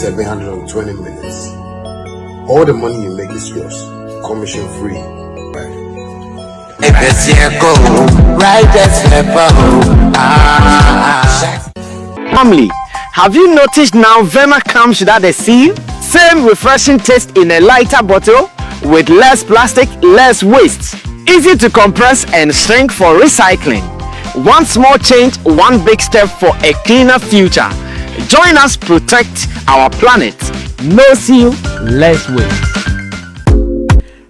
720 minutes. All the money you make is yours, commission free. Right. Family, have you noticed now Vema comes without a seal? Same refreshing taste in a lighter bottle with less plastic, less waste. Easy to compress and shrink for recycling. One small change, one big step for a cleaner future. Join us protect our planet. No seal, less waste.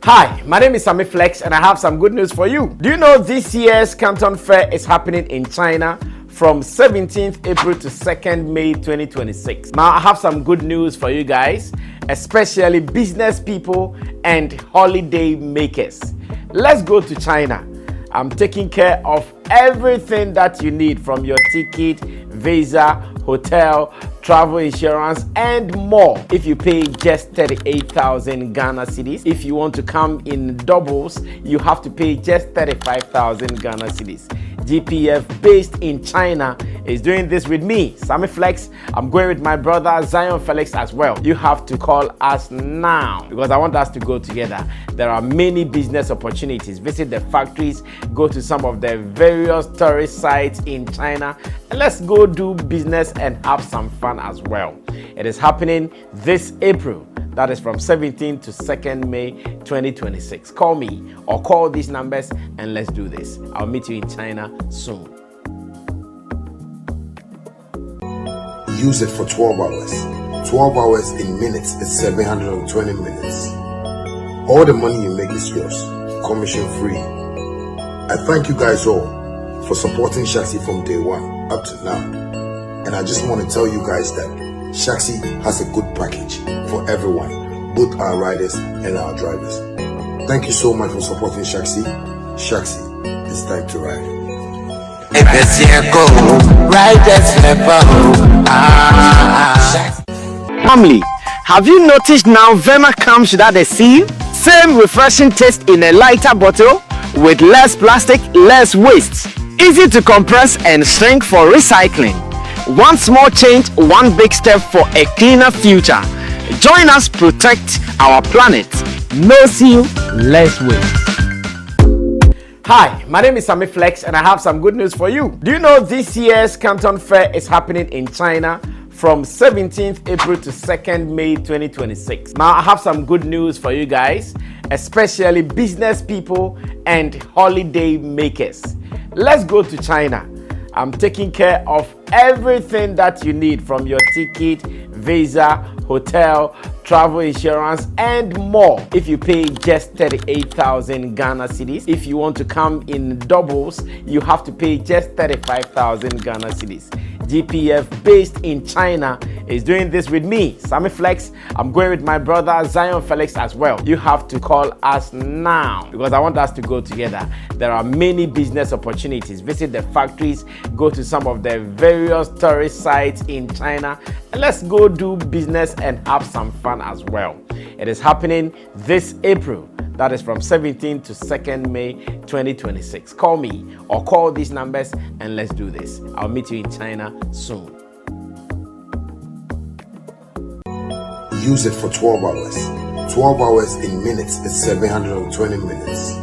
Hi, my name is Sammy Flex and I have some good news for you. Do you know this year's Canton Fair is happening in China from 17th April to 2nd May 2026. Now I have some good news for you guys, especially business people and holiday makers. Let's go to China. I'm taking care of everything that you need, from your ticket, visa, hotel, travel insurance, and more. If you pay just 38,000 Ghana cedis, if you want to come in doubles, you have to pay just 35,000 Ghana cedis. GPF based in China is doing this with me, Sammy Flex. I'm going with my brother Zion Felix as well. You have to call us now because I want us to go together. There are many business opportunities. Visit the factories, go to some of the various tourist sites in China, and let's go do business and have some fun as well. It is happening this April. That is from 17th to 2nd May 2026. Call me or call these numbers and let's do this. I'll meet you in China soon. Use it for 12 hours. 12 hours in minutes is 720 minutes. All the money you make is yours, commission free. I thank you guys all for supporting Shaxi from day one up to now. And I just want to tell you guys that Shaxi has a good package for everyone, both our riders and our drivers. Thank you so much for supporting Shaxi. Shaxi, it's time to ride. Family, have you noticed now Vema comes without a seal? Same refreshing taste in a lighter bottle with less plastic, less waste. Easy to compress and shrink for recycling. One small change, one big step for a cleaner future. Join us protect our planet. No seal, less waste. Hi, my name is Sammy Flex and I have some good news for you. Do you know this year's Canton Fair is happening in China from 17th April to 2nd May 2026. Now I have some good news for you guys, especially business people and holiday makers. Let's go to China. I'm taking care of everything that you need, from your ticket, visa, hotel, travel insurance, and more. If you pay just 38,000 Ghana cedis, if you want to come in doubles, you have to pay just 35,000 Ghana cedis. GPF based in China is doing this with me, Sammy Flex. I'm going with my brother Zion Felix as well. You have to call us now because I want us to go together. There are many business opportunities. Visit the factories, go to some of the various tourist sites in China, and let's go do business and have some fun as well. It is happening this April. That is from 17th to 2nd May 2026. Call me or call these numbers and let's do this. I'll meet you in China soon. Use it for 12 hours. 12 hours in minutes is 720 minutes.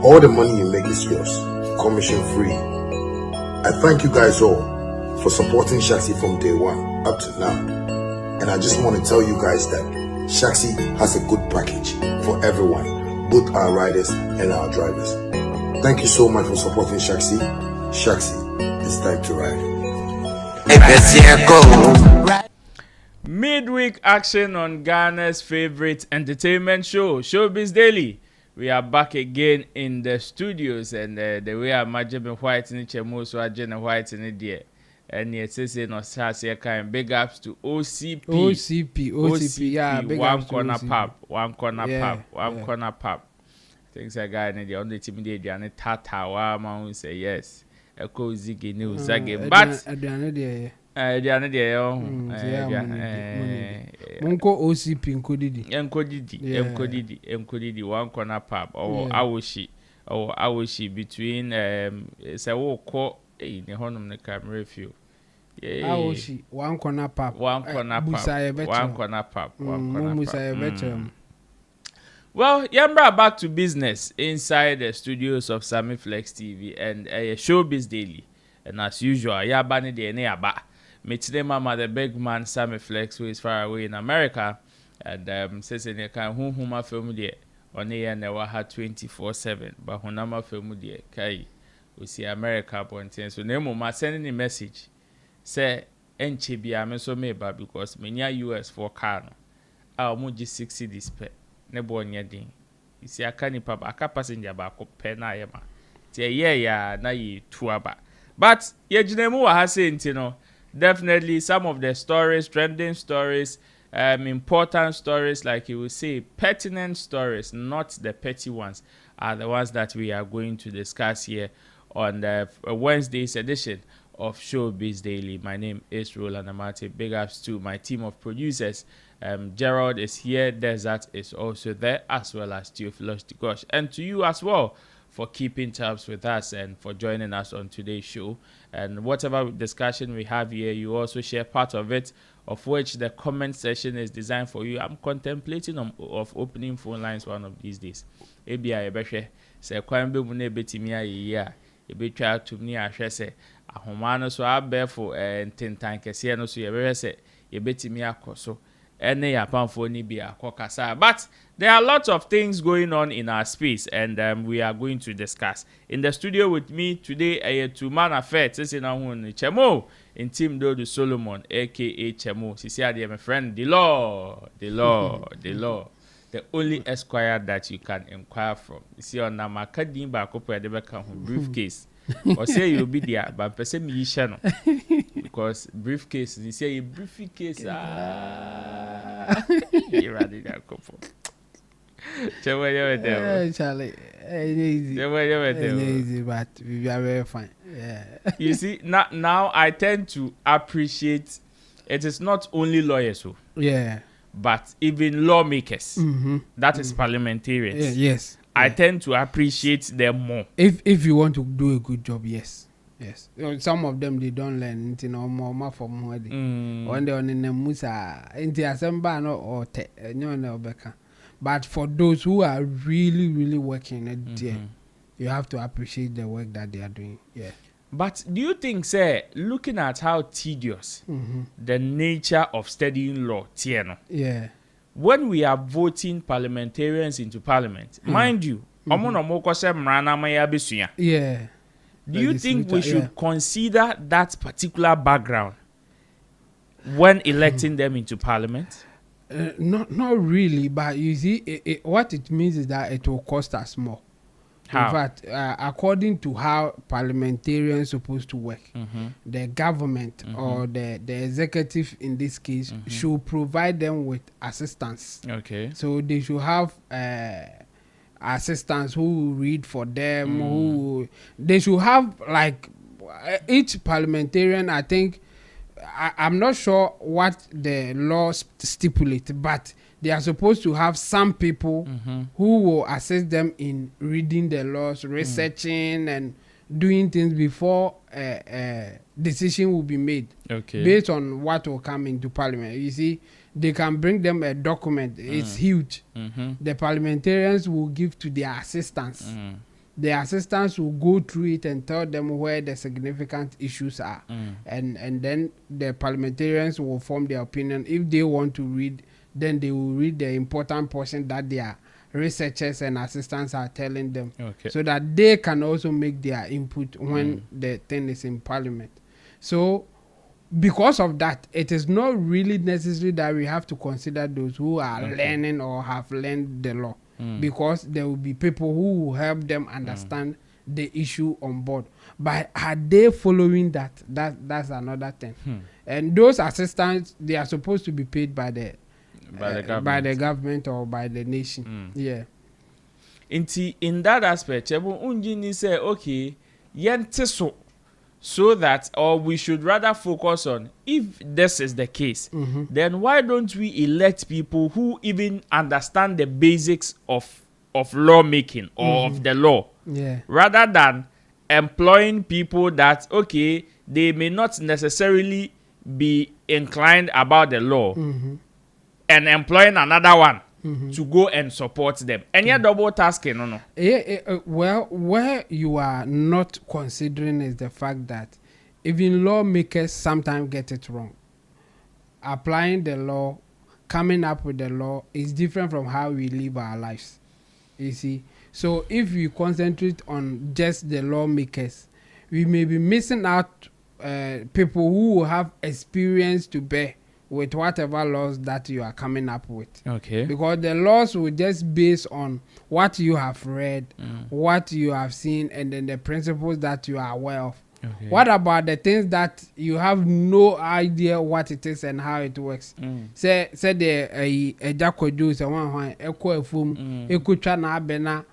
All the money you make is yours, commission free. I thank you guys all for supporting Shaxi from day one up to now. And I just want to tell you guys that Shaxi has a good package for everyone, both our riders and our drivers. Thank you so much for supporting Shaxi. Shaxi, it's time to ride. Midweek action on Ghana's favorite entertainment show, Showbiz Daily. We are back again in the studios, and the way I'm Majib White in Chemo, so I Jenna White in the and yet say no stars here kind. Big ups to OCP, yeah, big one corner pub, one corner pub. Things like guy in the only team they and Tata Wama say yes. A cozy news again, but Munko OCP Nkodidi one corner pub or Awoshi between say walk in the honum the camera few. How she one corner pap. One corner pap. One corner pap. One corner pap. Well, Yambra back to business inside the studios of Sammy Flex TV and Showbiz Daily. And as usual, Yabani de Neaba. Meet mama the big man Sammy Flex, who is far away in America. And says in the can whom my family on the end never had 24/7. But when I'm a family, Kai, we see America pointing. So Nemo ma sending a message. Say, Enchibi, I'm so maybe because many US for car. I'll move 60 display. Nebo nyedin. You see, I can't papa, I can't passenger back up pena yama. Yeah, na ye tuaba. But ye jinemu has saying, you know, definitely some of the stories, trending stories, important stories, like you will say, pertinent stories, not the petty ones, are the ones that we are going to discuss here on the Wednesday's edition of Showbiz Daily. My name is Roland Amate. Big ups to my team of producers. Gerald is here, Desert is also there, as well as Theophilus Gosh. And to you as well for keeping tabs with us and for joining us on today's show. And whatever discussion we have here, you also share part of it, of which the comment section is designed for you. I'm contemplating of opening phone lines one of these days. Ebia ebehwe se kwan be mu na ebetimi ayi a ebetwa to ni ahwe se ahoma no so abefo ntentan kese no so yebehwe se ebetimi akoso. But there are lots of things going on in our space, and we are going to discuss. In the studio with me today, a two-man affair. Chemo in Team Dodo Solomon, aka Chemo. She my friend, the law, the only esquire that you can inquire from. You see, on Namakadin Bakopo briefcase. Or say you'll be there, but per se me channel. Because briefcase, you say a briefcase. You're ready to go for. Charlie, easy, but we are very fine. Yeah. You see, now I tend to appreciate it is not only lawyers who. Yeah. But even lawmakers. That is parliamentarians. Yes. I tend to appreciate them more. If you want to do a good job, yes. Some of them they don't learn more from what when they on in the musa into assembly or but for those who are really working at there, you have to appreciate the work that they are doing. Yeah. But do you think, sir, looking at how tedious the nature of studying law, yeah, when we are voting parliamentarians into parliament, mind you, yeah. Do you think we should consider that particular background when electing them into parliament? Not really, but you see, what it means is that it will cost us more. How? In fact, according to how parliamentarians supposed to work, the government or the executive in this case should provide them with assistance. Okay. So they should have assistants who will read for them. They should have like each parliamentarian. I think I'm not sure what the law stipulates, but they are supposed to have some people who will assist them in reading the laws, researching and doing things before a decision will be made based on what will come into parliament. You see, they can bring them a document. It's huge. The parliamentarians will give to their assistants. The assistants will go through it and tell them where the significant issues are. And then the parliamentarians will form their opinion. If they want to read, then they will read the important portion that their researchers and assistants are telling them. So that they can also make their input when the thing is in parliament. So because of that, it is not really necessary that we have to consider those who are learning or have learned the law. Because there will be people who will help them understand the issue on board. But are they following that? That's another thing. And those assistants, they are supposed to be paid by the government or by the nation. Yeah. In that aspect, Unjini say, okay, so that, or we should rather focus on, if this is the case, then why don't we elect people who even understand the basics of lawmaking or of the law, rather than employing people that, okay, they may not necessarily be inclined about the law and employing another one to go and support them. And yet double tasking, no. Well, where you are not considering is the fact that even lawmakers sometimes get it wrong. Applying the law, coming up with the law is different from how we live our lives. You see? So if we concentrate on just the lawmakers, we may be missing out people who have experience to bear with whatever laws that you are coming up with. Okay. Because the laws will just base on what you have read, what you have seen, and then the principles that you are aware of. Okay. What about the things that you have no idea what it is and how it works? Say the Jacodu, someone echo fum, ekucha na abena,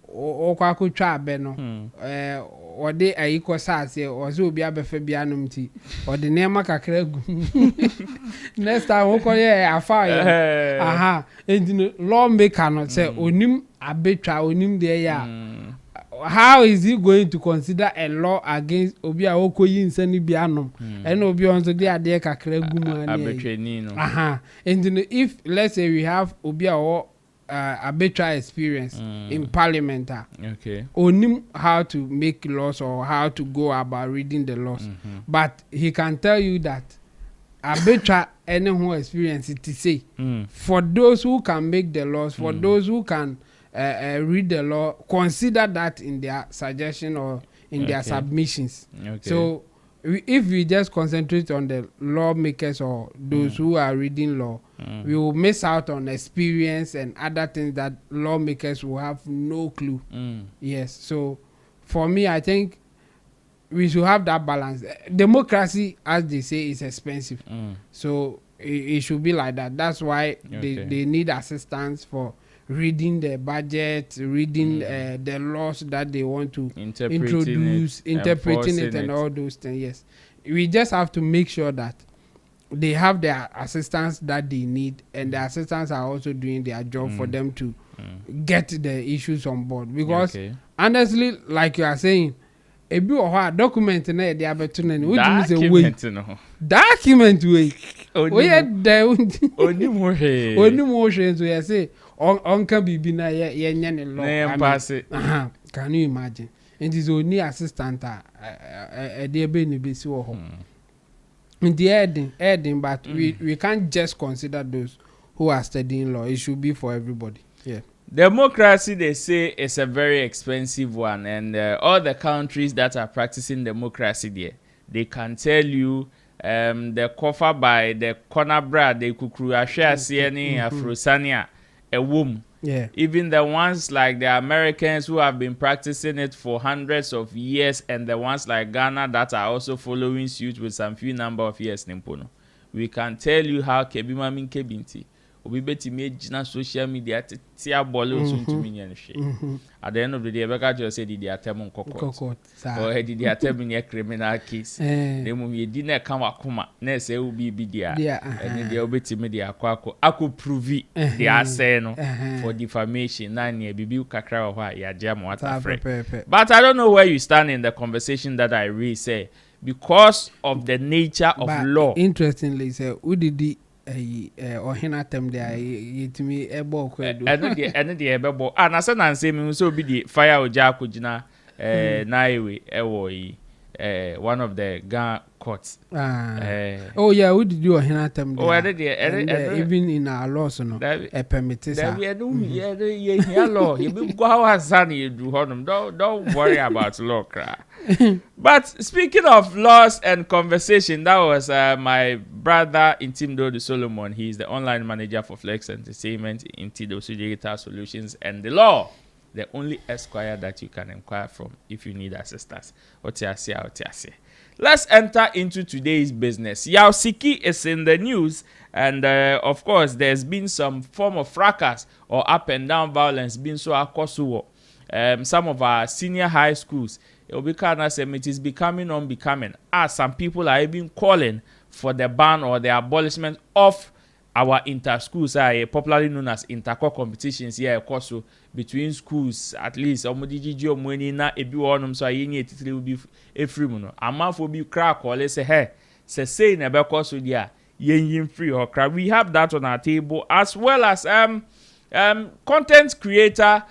okwa kucha abeno, or de a equal sassy, or so be a befabianum tea, or the name kakre. Next time, okay, I fire. Aha, and lawmaker not say, onim abetra, onim de ya. How is he going to consider a law against Obia Okoyi in Sani Bianum and Obion so dear dear Kakregumu? And if let's say we have Obia or arbitrary experience in parliament, okay, onim how to make laws or how to go about reading the laws, but he can tell you that arbitrary any who experience it to say for those who can make the laws, for those who can read the law, consider that in their suggestion or in their submissions. Okay. So if we just concentrate on the lawmakers or those who are reading law, we will miss out on experience and other things that lawmakers will have no clue. Yes. So for me, I think we should have that balance. Democracy, as they say, is expensive. So it should be like that. That's why they need assistance for reading the budget, reading the laws that they want to introduce, interpreting it and all those things. Yes. We just have to make sure that they have the assistance that they need, and the assistants are also doing their job for them to get the issues on board. Because honestly, like you are saying, a bit of a document in there, they have a document way. Oh yeah, only motions we say on can be na ye law. Can you imagine? It is only assistant a dear baby be so home. In the heading, but we can't just consider those who are studying law. It should be for everybody. Yeah. Democracy, they say, is a very expensive one, and all the countries that are practicing democracy there, they can tell you the cover by the corner brad, the kukru ashia sieni afrosania, a womb. Yeah. Even the ones like the Americans who have been practicing it for hundreds of years, and the ones like Ghana that are also following suit with some few number of years. We can tell you how Kebima min Kebinti. We bet me social media tia bolos into me. At the end of the day, Becca just said the attempt on or did the attempt in a criminal case. The moment you didn't come akuma, Ness will be there, and the obeti media quaco. I could prove it. They are saying for defamation. Nine year bibu kakra wa ya jam what afraid. But I don't know where you stand in the conversation that I really say because of the nature of law. Interestingly, say who did the or hina tem there it me ebo kwedo and the ebo and as an say me so be the fire oja kujina na ewe ewo one of the Ghana courts. Oh yeah, who did you or hina tem there? Even in our laws no a permitted that we do yeah law you be go how Hassan you do honum don't worry about law cra. But speaking of laws and conversation, that was my brother Intimdo de Solomon. He is the online manager for Flex Entertainment, Intido Digital Solutions, and the law, the only esquire that you can inquire from if you need assistance. Let's enter into today's business. Yao Siki is in the news, and of course, there's been some form of fracas or up and down violence being so across some of our senior high schools. It is becoming unbecoming, as some people are even calling for the ban or the abolishment of our inter-schools are popularly known as inter-core competitions here, of course, so between schools, at least, omodijiji omweni na ebi wonum so ayenye titire will be free no. Amafo bi crack or let's say, hey, say na be course so dia yen free or crack. We have that on our table, as well as content creator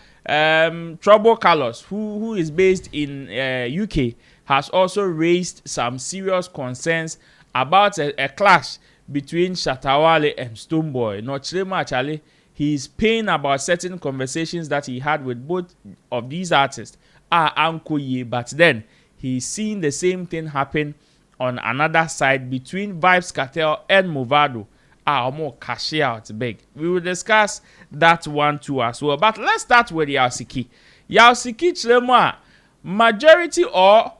Trouble Carlos, who is based in UK, has also raised some serious concerns about a clash between Shatawale and Stonebwoy. Not Chirema actually, he is pained about certain conversations that he had with both of these artists, but then he's seeing the same thing happen on another side between Vybz Kartel and Mavado. More cash out big. We will discuss that one too as well. But let's start with Siki. Siki Chirema, majority or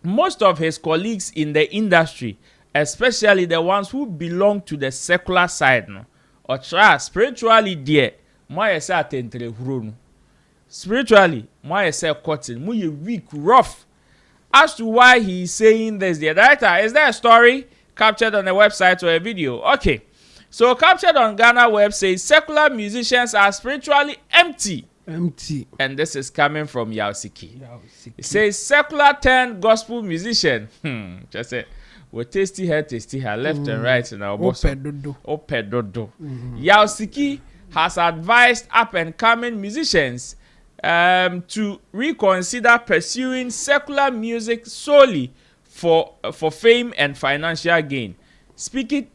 most of his colleagues in the industry, especially the ones who belong to the secular side, no, or try spiritually there, moi say atentre huro no. Spiritually, moi say cotton, mu ye weak, rough. As to why he is saying this, the director, is there a story captured on the website or a video? Okay, so captured on Ghana web says secular musicians are spiritually empty. And this is coming from Siki. It says secular turned gospel musician. Just say we tasty her, left and right in our boss. Opedodo. Siki has advised up and coming musicians to reconsider pursuing secular music solely for fame and financial gain. Speaking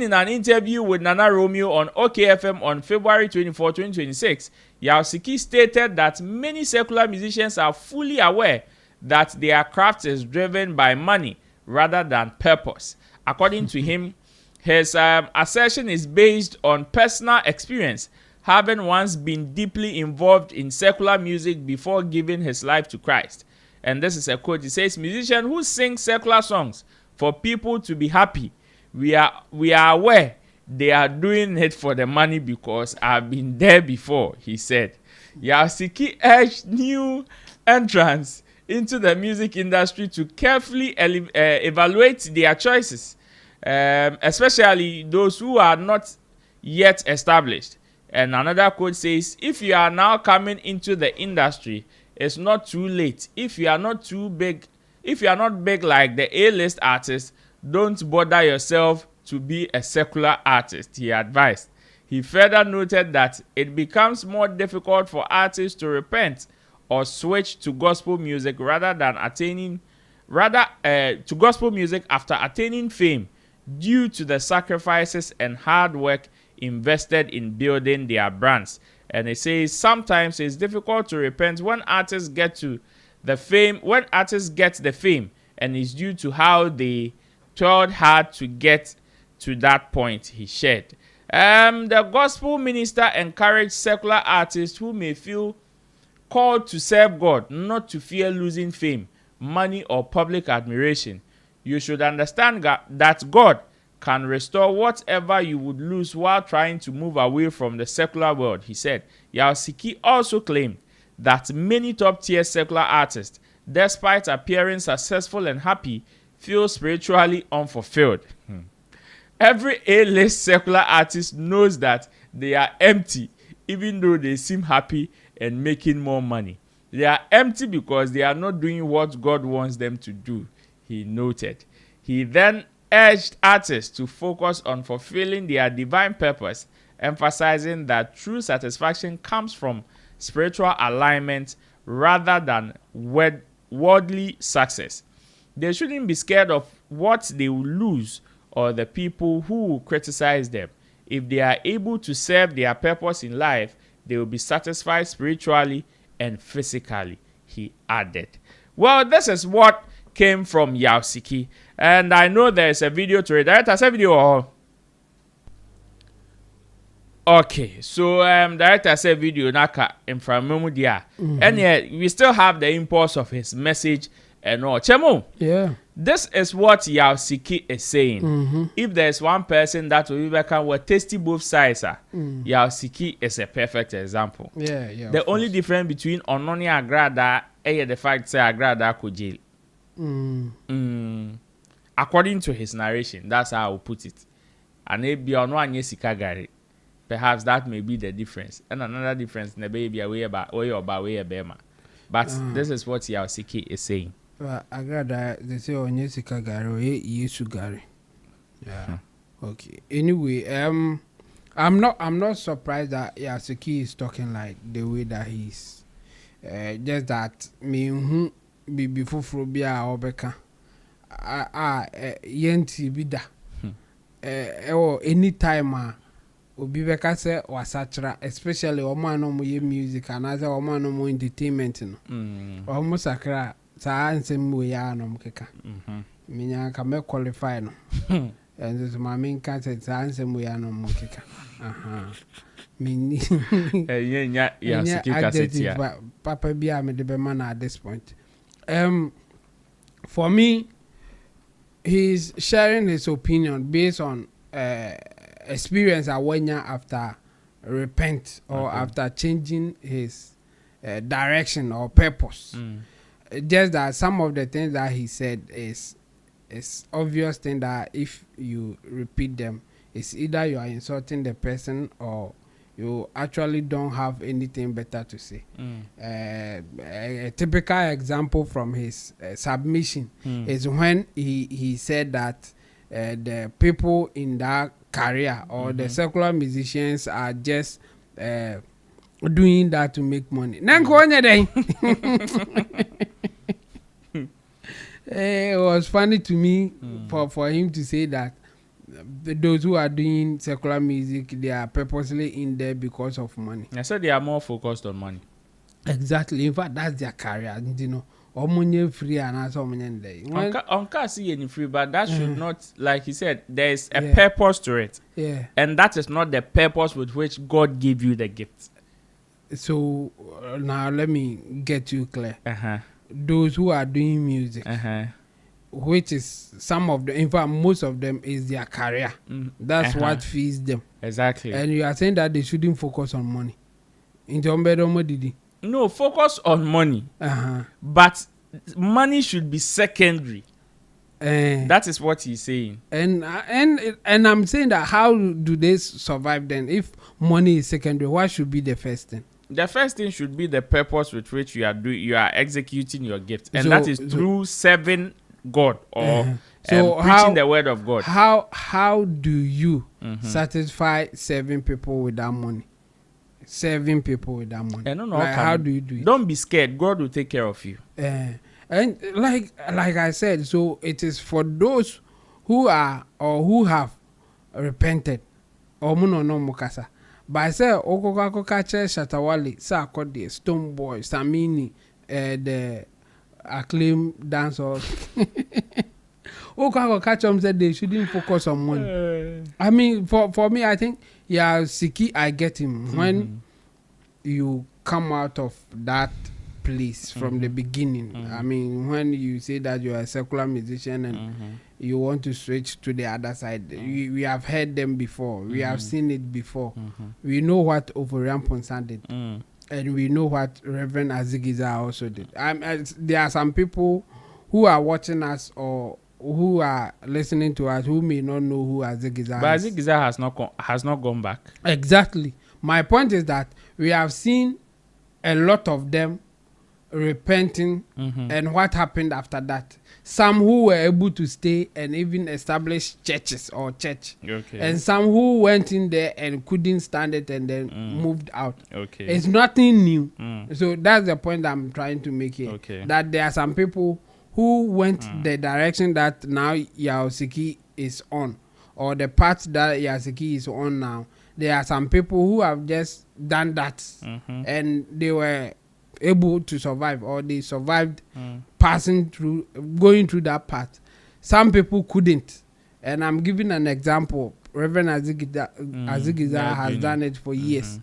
in an interview with Nana Romeo on OKFM on February 24, 2026, Siki stated that many secular musicians are fully aware that their craft is driven by money rather than purpose. According to him, his assertion is based on personal experience, having once been deeply involved in secular music before giving his life to Christ. And this is a quote. He says, musicians who sing secular songs for people to be happy, we are aware they are doing it for the money because I've been there before, he said. Siki urged new entrants into the music industry to carefully evaluate their choices, especially those who are not yet established. And another quote says, if you are now coming into the industry, it's not too late. If you are not big like the A-list artists, don't bother yourself to be a secular artist, he advised. He further noted that it becomes more difficult for artists to repent or switch to gospel music to gospel music after attaining fame due to the sacrifices and hard work invested in building their brands. And it says sometimes it's difficult to repent when artists get the fame, and it's due to how they toiled hard to get to that point, he shared. The gospel minister encouraged secular artists who may feel called to serve God not to fear losing fame, money, or public admiration. You should understand that God can restore whatever you would lose while trying to move away from the secular world, he said. Siki also claimed that many top-tier secular artists, despite appearing successful and happy, feel spiritually unfulfilled. Every A-list secular artist knows that they are empty, even though they seem happy and making more money. They are empty because they are not doing what God wants them to do, he noted. He then urged artists to focus on fulfilling their divine purpose, emphasizing that true satisfaction comes from spiritual alignment rather than worldly success. They shouldn't be scared of what they will lose or the people who will criticize them. If they are able to serve their purpose in life, they will be satisfied spiritually and physically, he added. Well, this is what came from Siki, and I know there's a video to it. Director, say video or okay, so director said video naka in front dia, and yet we still have the impulse of his message and all. Chemo, yeah, this is what Siki is saying. If there's one person that will tasty both sides, Siki is a perfect example. Yeah. The only difference between Ononi Agrada and the fact that Agrada could jail. According to his narration, that's how I will put it. and maybe on one year sika gari. Perhaps that may be the difference. And another difference in the baby away about way or by way a bema. But this is what your Siki is saying. Well, I got that they say on Yesika Gary or Yesu Gary. Yeah. Okay. Anyway, I'm not surprised that Yasiki is talking like the way that he's. Just that me who be before Frobia Obeka. Yenti bida. Or any time obi beka say wasachra, especially oman no mo music and as oman no mo entertainment no. Almost sakra sa ansem we ya no mkeka. Minya ka me qualify no. And this my main concept sa ansem we ya no mkeka. Mini yeah Siki cassette ya. Papa bia me de be man at this point. For me, he's sharing his opinion based on experience awenya after repent or after changing his direction or purpose. Just that some of the things that he said is obvious thing that if you repeat them, it's either you are insulting the person or you actually don't have anything better to say. A typical example from his submission is when he said that the people in that career or the secular musicians are just doing that to make money. It was funny to me for him to say that those who are doing secular music, they are purposely in there because of money. I said they are more focused on money. Exactly. In fact, that's their career. You know, money free and also money. On can't see any free, but that should not, like he said, there is a purpose to it. Yeah. And that is not the purpose with which God gave you the gift. So now let me get you clear. Those who are doing music, which is some of them, in fact, most of them is their career. That's what feeds them. Exactly. And you are saying that they shouldn't focus on money. No, focus on money. But money should be secondary. That is what he's saying. And I'm saying that how do they survive then? If money is secondary, what should be the first thing? The first thing should be the purpose with which you are executing your gift, and that is through serving God or preaching the word of God. How do you satisfy serving people with that money? Serving people with that money. Like, how do you do it? Don't be scared. God will take care of you. And like I said, so it is for those who are or who have repented. Or no mukasa. But I say Okoko Kache Shatawale, Sakode, Stone Boy, Samini, the acclaimed dancehall. Okoko Kache said they shouldn't focus on money. I mean, for me, I think Siki, I get him. When you come out of that place from the beginning, I mean, when you say that you are a secular musician and you want to switch to the other side, we have heard them before, we have seen it before. We know what Overian Ponsan did, and we know what Reverend Azigiza also did. There are some people who are watching us or who are listening to us who may not know who Azigiza is. But Azigiza has not gone back. Exactly. My point is that we have seen a lot of them repenting, and what happened after that. Some who were able to stay and even establish churches or church, and some who went in there and couldn't stand it and then moved out. It's nothing new. So that's the point I'm trying to make here. That there are some people who went the direction that now Yaosiki is on, or the path that Yaosiki is on now. There are some people who have just done that, and they were able to survive, or they survived going through that path. Some people couldn't, and I'm giving an example. Reverend Azigiza has done it for years.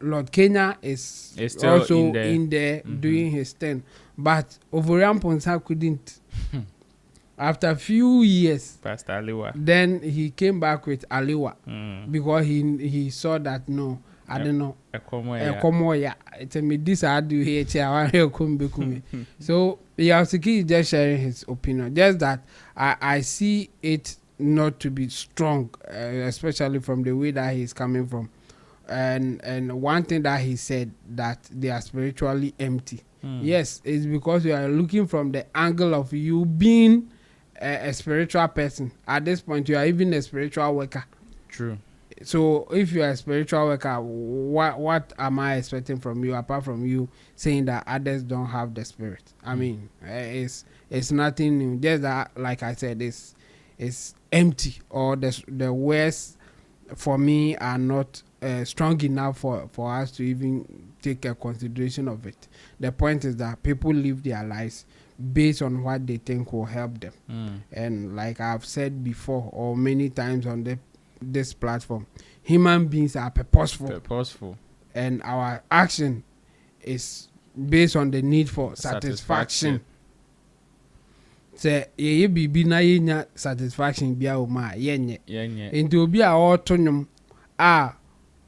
Lord Kenya is also in there doing his thing, but Overian Ponsa couldn't. After a few years, Pastor Aliwa, then he came back with Aliwa because he saw that I don't know. It's me this I do here. So Yaosiki is just sharing his opinion. Just that I see it not to be strong, especially from the way that he's coming from. And one thing that he said, that they are spiritually empty. Yes, it's because you are looking from the angle of you being a spiritual person. At this point, you are even a spiritual worker. True. So if you are a spiritual worker, what am I expecting from you apart from you saying that others don't have the spirit? I mean, it's nothing new. Just that, like I said, it's empty, or the words for me are not strong enough for us to even take a consideration of it. The point is that people live their lives based on what they think will help them. And like I've said before, or many times on this platform, human beings are purposeful, and our action is based on the need for satisfaction. Say ye bibi na yenya satisfaction bia o ma yenye enti obi a otonwom a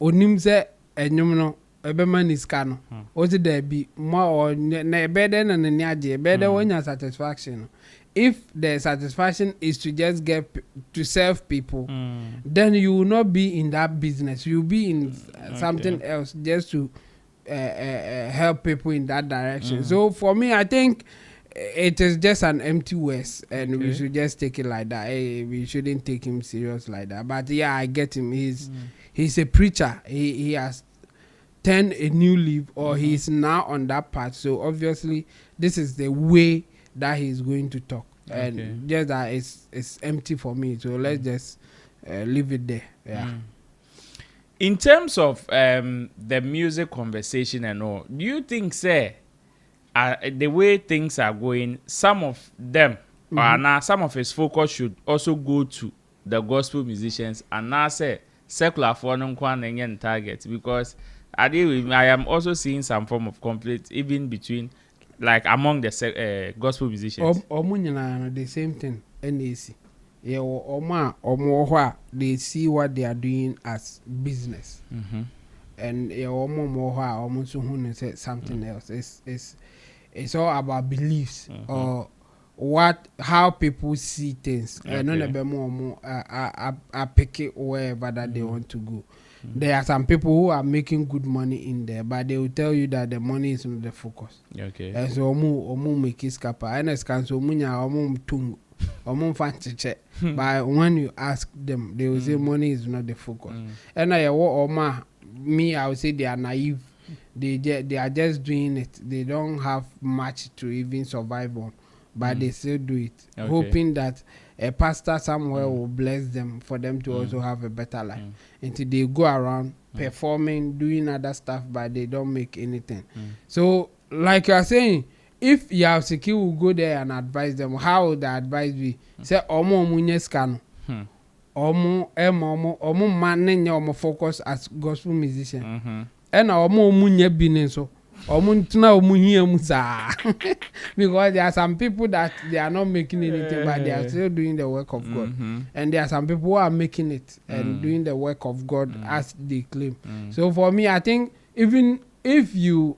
onim se enwom no ebema ni ska no o ti da bi mo na ebede na ne age ebede wonya satisfaction. If the satisfaction is to just get to serve people, then you will not be in that business. You'll be in something else just to help people in that direction. So for me, I think it is just an empty waste, and we should just take it like that. We shouldn't take him serious like that. But yeah, I get him. He's a preacher. He has turned a new leaf, or he's now on that path. So obviously, this is the way that he's going to talk. And just that it's empty for me. So let's just leave it there. Yeah. In terms of the music conversation and all, do you think, say, the way things are going, some of them, or now some of his focus should also go to the gospel musicians, and now say secular for no target? Because I am also seeing some form of conflict even between, like, among the gospel musicians. The same thing. NAC. Yeah, they see what they are doing as business. And almost say something else. It's all about beliefs, or how people see things. None of them are pick it wherever that they want to go. There are some people who are making good money in there, but they will tell you that the money is not the focus. And so make it scapa. And it's cancel tung fancy. But when you ask them, they will say money is not the focus. And I would say they are naive. They are just doing it. They don't have much to even survive on, but they still do it, hoping that a pastor somewhere will bless them for them to also have a better life. Until they go around performing, doing other stuff, but they don't make anything. So, like you are saying, if Siki will go there and advise them, how would the advice be? Say, omo munye scan, omo man focus as gospel musician. And omo munye binin so. Because there are some people that they are not making anything, but they are still doing the work of God. And there are some people who are making it and doing the work of God as they claim. So for me, I think even if you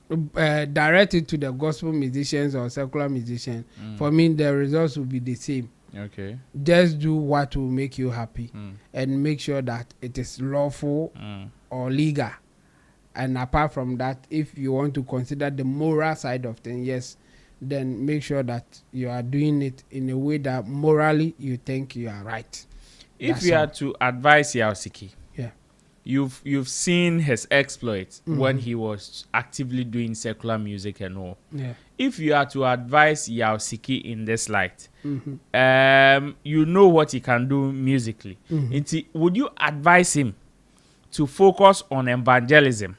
direct it to the gospel musicians or secular musicians, for me the results will be the same. Just do what will make you happy and make sure that it is lawful or legal. And apart from that, if you want to consider the moral side of things, yes, then make sure that you are doing it in a way that morally you think you are right. If you had to advise Siki, you've seen his exploits when he was actively doing secular music and all. If you had to advise Siki in this light, you know what he can do musically. Would you advise him to focus on evangelism,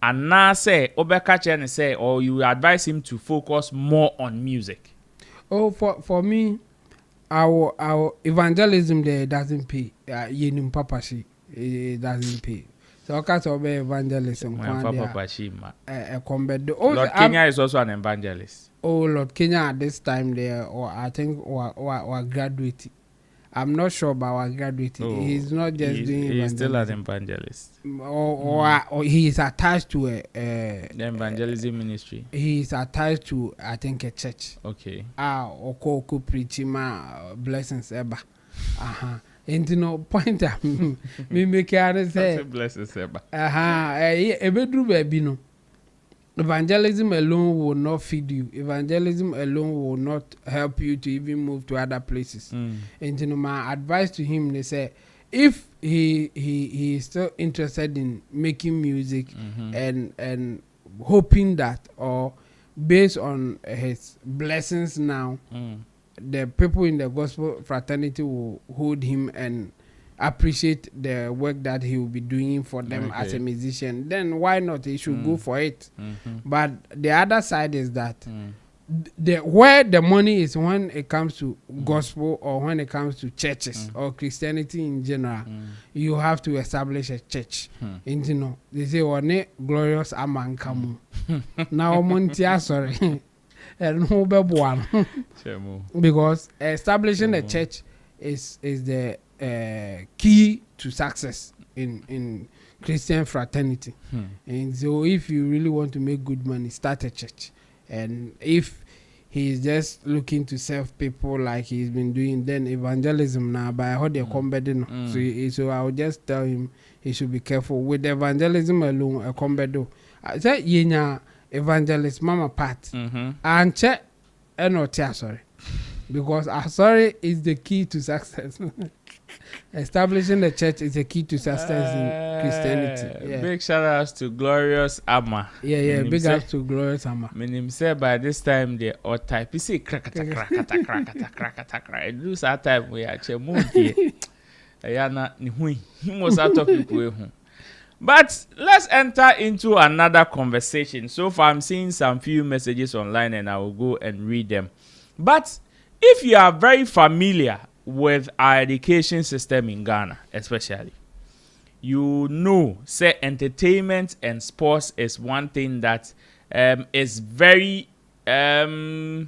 and now say Obeka say, or you advise him to focus more on music? Oh, for me, our evangelism there doesn't pay. Yenim papashi, it doesn't pay. So because of evangelism, Lord Kenya is also an evangelist. Oh, Lord Kenya at this time there, or I think or graduate. I'm not sure about our graduate. He's not just doing. He's still an evangelist. Or he is attached to the evangelism ministry. He is attached to, I think, a church. Okay. Oko preaching blessings eba. And no point me make it say blessed Seba. Ebedru baby no. Evangelism alone will not feed you. Evangelism alone will not help you to even move to other places. And you know, my advice to him, they say, if he is still interested in making music and hoping that, or based on his blessings now, the people in the gospel fraternity will hold him and appreciate the work that he will be doing for them as a musician, then why not? He should go for it. But the other side is that where the money is when it comes to gospel, or when it comes to churches or Christianity in general, you have to establish a church. And you know, they say one glorious aman kamu. Now Montia sorry. And because establishing a church is the key to success in Christian fraternity. And so if you really want to make good money, start a church. And if he's just looking to serve people like he's been doing, then evangelism now by how they come so I would just tell him he should be careful with evangelism alone. A combedo I said yenya evangelist mama part and check sorry, because sorry is the key to success. Establishing the church is the key to success in Christianity. Yeah. Big shout outs to Glorious Amma. Yeah, big ups to Glorious Amma. Meaning say by this time they all type. You see krakata. It lose our time we actually move here. He must have talking to him. But let's enter into another conversation. So far I'm seeing some few messages online and I will go and read them. But if you are very familiar with our education system in Ghana, especially, you know, say entertainment and sports is one thing that is very much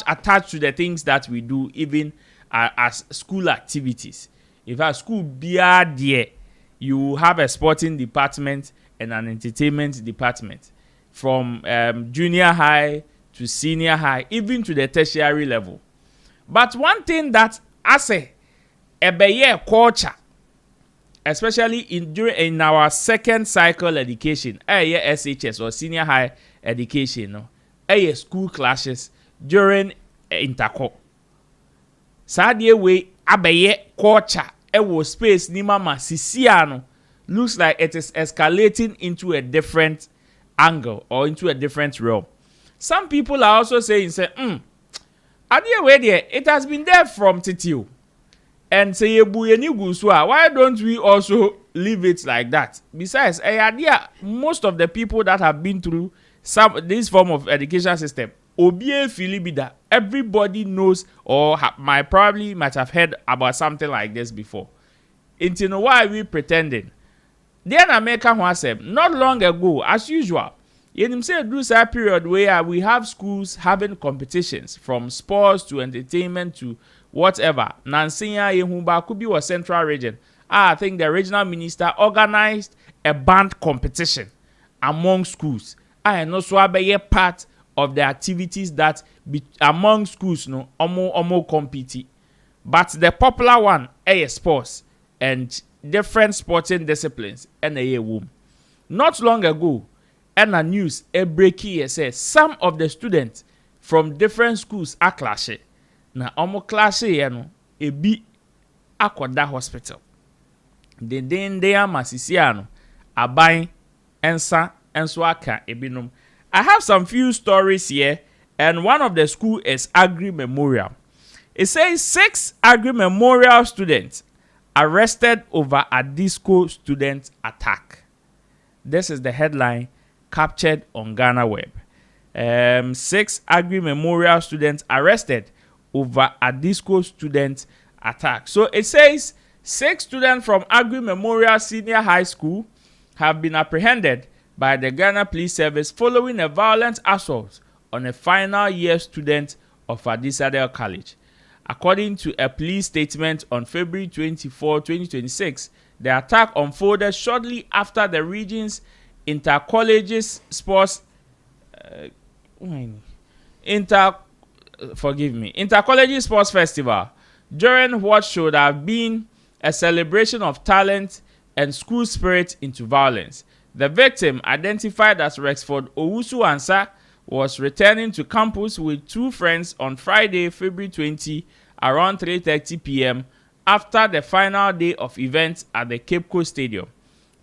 attached to the things that we do, even as school activities. If a school be there, you have a sporting department and an entertainment department, from junior high to senior high, even to the tertiary level. But one thing that I say, culture, especially in our second cycle education, SHS or senior high education, school classes during interco. Sadie way culture, space ni mama sisiano looks like it is escalating into a different angle or into a different realm. Some people are also saying, it has been there from Titio. And say, why don't we also leave it like that? Besides, most of the people that have been through this form of education system, everybody knows or might have heard about something like this before. Until why are we pretending? Then America said, not long ago, as usual, in that period where we have schools having competitions from sports to entertainment to whatever. Nansinya Yehumba could be a central region. I think the regional minister organized a band competition among schools. And also be part of the activities that among schools omo compete. But the popular one is sports and different sporting disciplines and a womb. Not long ago, and a news a break here says some of the students from different schools are clashing. Na omo clashing ebi akoda hospital. They are masisiano abai ensa enso aka ebinum. I have some few stories here, and one of the school is Agri Memorial. It says 6 Agri Memorial students arrested over a disco student attack. This is the headline captured on Ghana Web. 6 Agri Memorial students arrested over a disco student attack. So it says 6 students from Agri Memorial Senior High School have been apprehended by the Ghana Police Service following a violent assault on a final year student of Adisadel College. According to a police statement on February 24, 2026, the attack unfolded shortly after the region's intercollegiate sports intercollegiate sports festival during what should have been a celebration of talent and school spirit into violence. The victim, identified as Rexford Owusu-Ansah, was returning to campus with 2 friends on Friday, February 20, around 3:30 p.m. after the final day of events at the Cape Coast Stadium.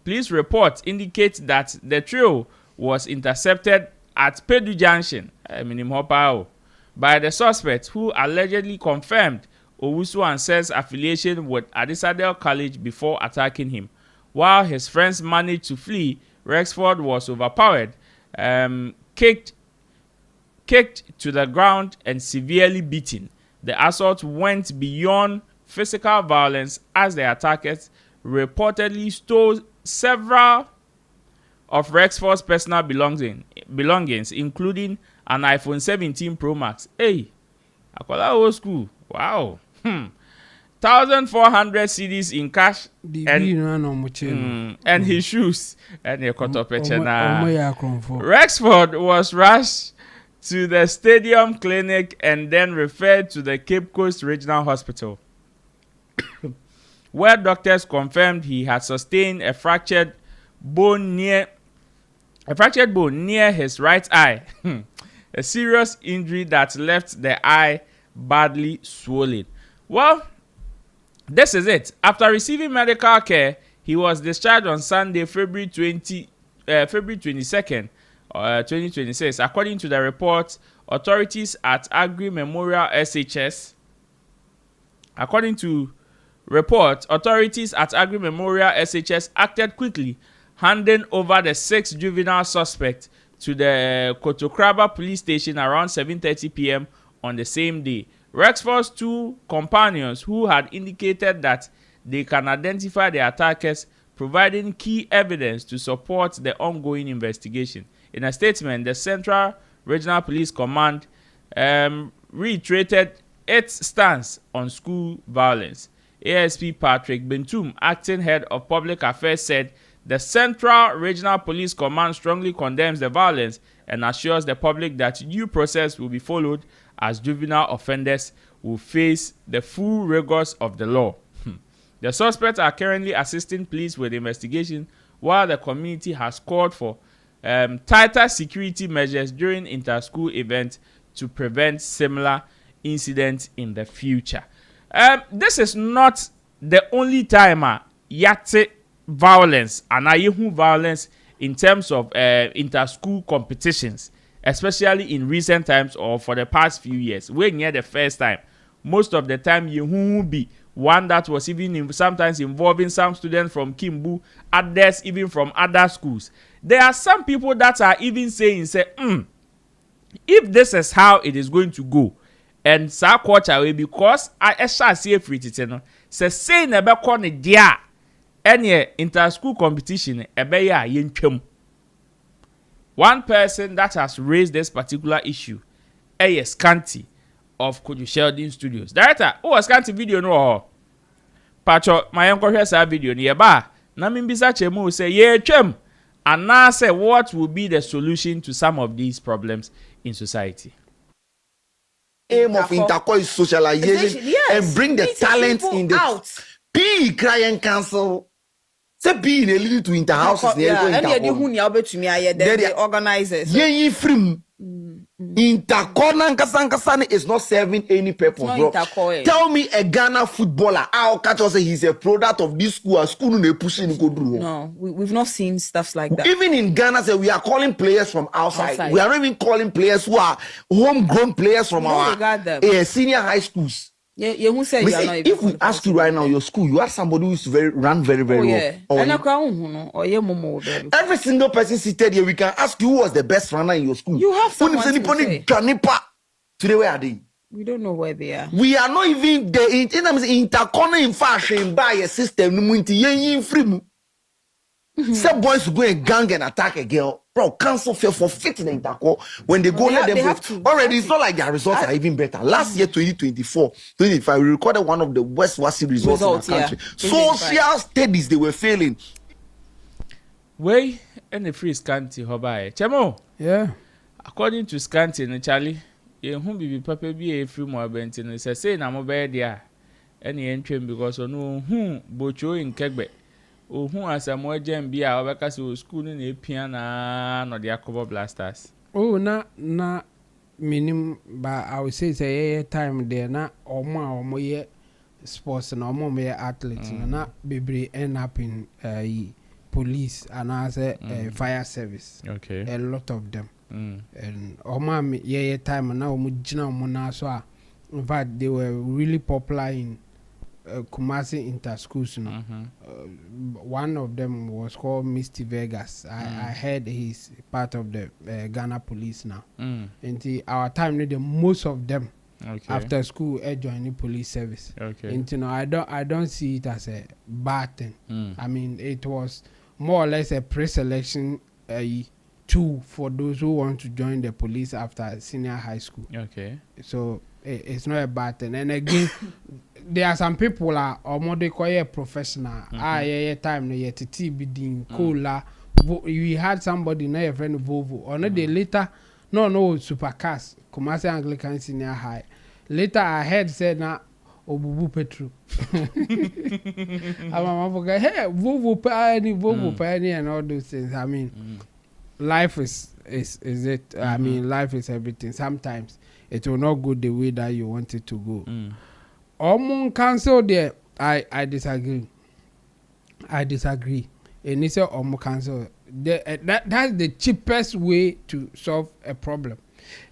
Police reports indicate that the trio was intercepted at Pedu Junction, by the suspect, who allegedly confirmed Owusu-Ansah's affiliation with Adisadel College before attacking him. While his friends managed to flee, Rexford was overpowered, kicked to the ground, and severely beaten. The assault went beyond physical violence as the attackers reportedly stole several of Rexford's personal belongings, including an iPhone 17 Pro Max. Hey, akola old school. Wow. 1,400 CDs in cash and his shoes and a Rexford was rushed to the stadium clinic and then referred to the Cape Coast Regional Hospital, where doctors confirmed he had sustained a fractured bone near his right eye, a serious injury that left the eye badly swollen. Well, this is it. After receiving medical care, he was discharged on Sunday, February 22nd, 2026. According to the report, authorities at Agri Memorial SHS acted quickly, handing over the 6 juvenile suspects to the Kotokraba police station around 7:30 p.m. on the same day. Rexford's 2 companions, who had indicated that they can identify the attackers, providing key evidence to support the ongoing investigation. In a statement, the Central Regional Police Command reiterated its stance on school violence. ASP Patrick Bentum, acting head of public affairs, said the Central Regional Police Command strongly condemns the violence and assures the public that due process will be followed as juvenile offenders will face the full rigors of the law. The suspects are currently assisting police with the investigation, while the community has called for tighter security measures during inter-school events to prevent similar incidents in the future. This is not the only time yate violence and ayehu violence in terms of inter-school competitions, especially in recent times or for the past few years. When you're the first time, most of the time you will be one that was even sometimes involving some students from Kimbu, others even from other schools. There are some people that are even saying, if this is how it is going to go, and sa culture will, because I shall see free it, say never call it dia any inter-school competition ebeya yentwem. One person that has raised this particular issue, Skanti of Kojo Sheldon Studios. Director, Skanti video no Pacho, my uncle has a video nearby. Namimbisa Chemu say, yeah, chem. And now say, what will be the solution to some of these problems in society? Aim of intercore is socialization, yes, and bring the talent in the out. Be crying council. Say be in a little to inter houses. They organizers. Yeah, from intercorner Kasankasani is not serving any purpose, bro. Tell me a Ghana footballer. I'll catch us say he's a product of this school. A school they pushing go through. No, we've not seen stuff like that. Even in Ghana, say we are calling players from outside. We are not even calling players who are homegrown players from our senior high schools. Yeah, who say you are not if we ask you right now, your school, you are somebody who is run very well. Every single person seated here, we can ask you who was the best runner in your school. You have someone to say. Today, where are they? We don't know where they are. We are not even the intercorner in fashion by a system. Some boys go and gang and attack a girl. Bro, cancel fair for fitting the intercore. When they go, let them already. It's not like their results are even better. Last year, 2024, 2025, we recorded one of the worst WASI results in the country. Social studies, they were failing. Way and the free Skanti Hobai. Chemo. Yeah. According to Skanti and Charlie, you whom be papa be a few more bentin. Say, I'm a bad dear. any entry because no bocho in kegbe asamoah jam bia obeka se school ni piano no dia cover blasters na minim ba I would say time there na omo ye sports na omo ye athletes na bebre end up in police and as fire service. Okay. A lot of them. And omo ye time na omo jina omo na so in fact they were really popular in Kumasi inter-schools. One of them was called Mr. Vegas. I heard he's part of the Ghana police now. And our time, the most of them after school joined the police service. And I don't see it as a bad thing. I mean, it was more or less a pre-selection tool for those who want to join the police after senior high school. So it's not a bad thing. And again, there are some people or more they call it professional. Time no yet TBD cola. We had somebody know a friend Volvo or not the later no supercars Kumasi Anglican senior high. Later I heard said na Obubu Petro. I'm forget hey Volvo Pioneer and all those things. I mean life is it I mean life is everything. Sometimes it will not go the way that you want it to go. Omun cancel there. I disagree. And it's a omun cancel. That's the cheapest way to solve a problem.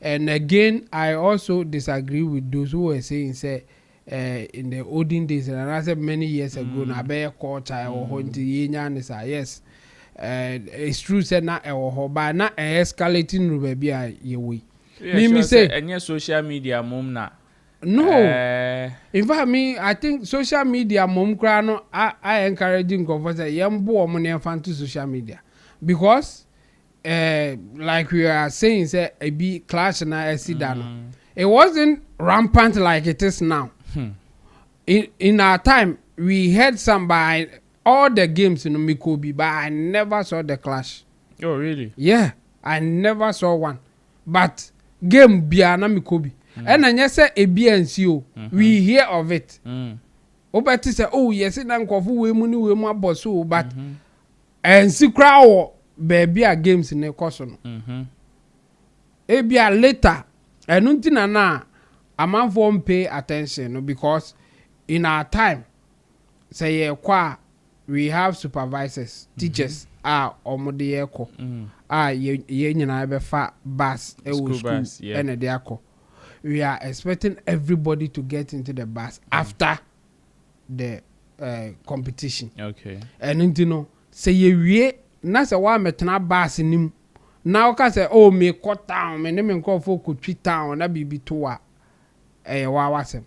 And again, I also disagree with those who were saying say in the olden days, and I said many years ago, na be culture or hunting yes. It's true said na but na escalating baby we. Me say any social media mom na. No. In fact, I think social media mom crano I encouraging comfort say yambo money fan to social media. Because like we are saying say a be clash na esidano. It wasn't rampant like it is now. In our time we had some by all the games in Mikobi, but I never saw the clash. Oh really? Yeah, I never saw one. But game biana Mikobi. And I say a BNCO, we hear of it. Obeti say, oh yes, it uncle we money we more boss but and see crowd baby games in the course. Ebia later, and until na a man won't pay attention because in our time, say we have supervisors, teachers omode eko ye nyina be fa bus school and they are we are expecting everybody to get into the bus after the competition. Okay. And you know, say we na say wa metena bus nim. Now ka say oh me cut down, me name nko fo ko twi town na bibi to wa wa wasem.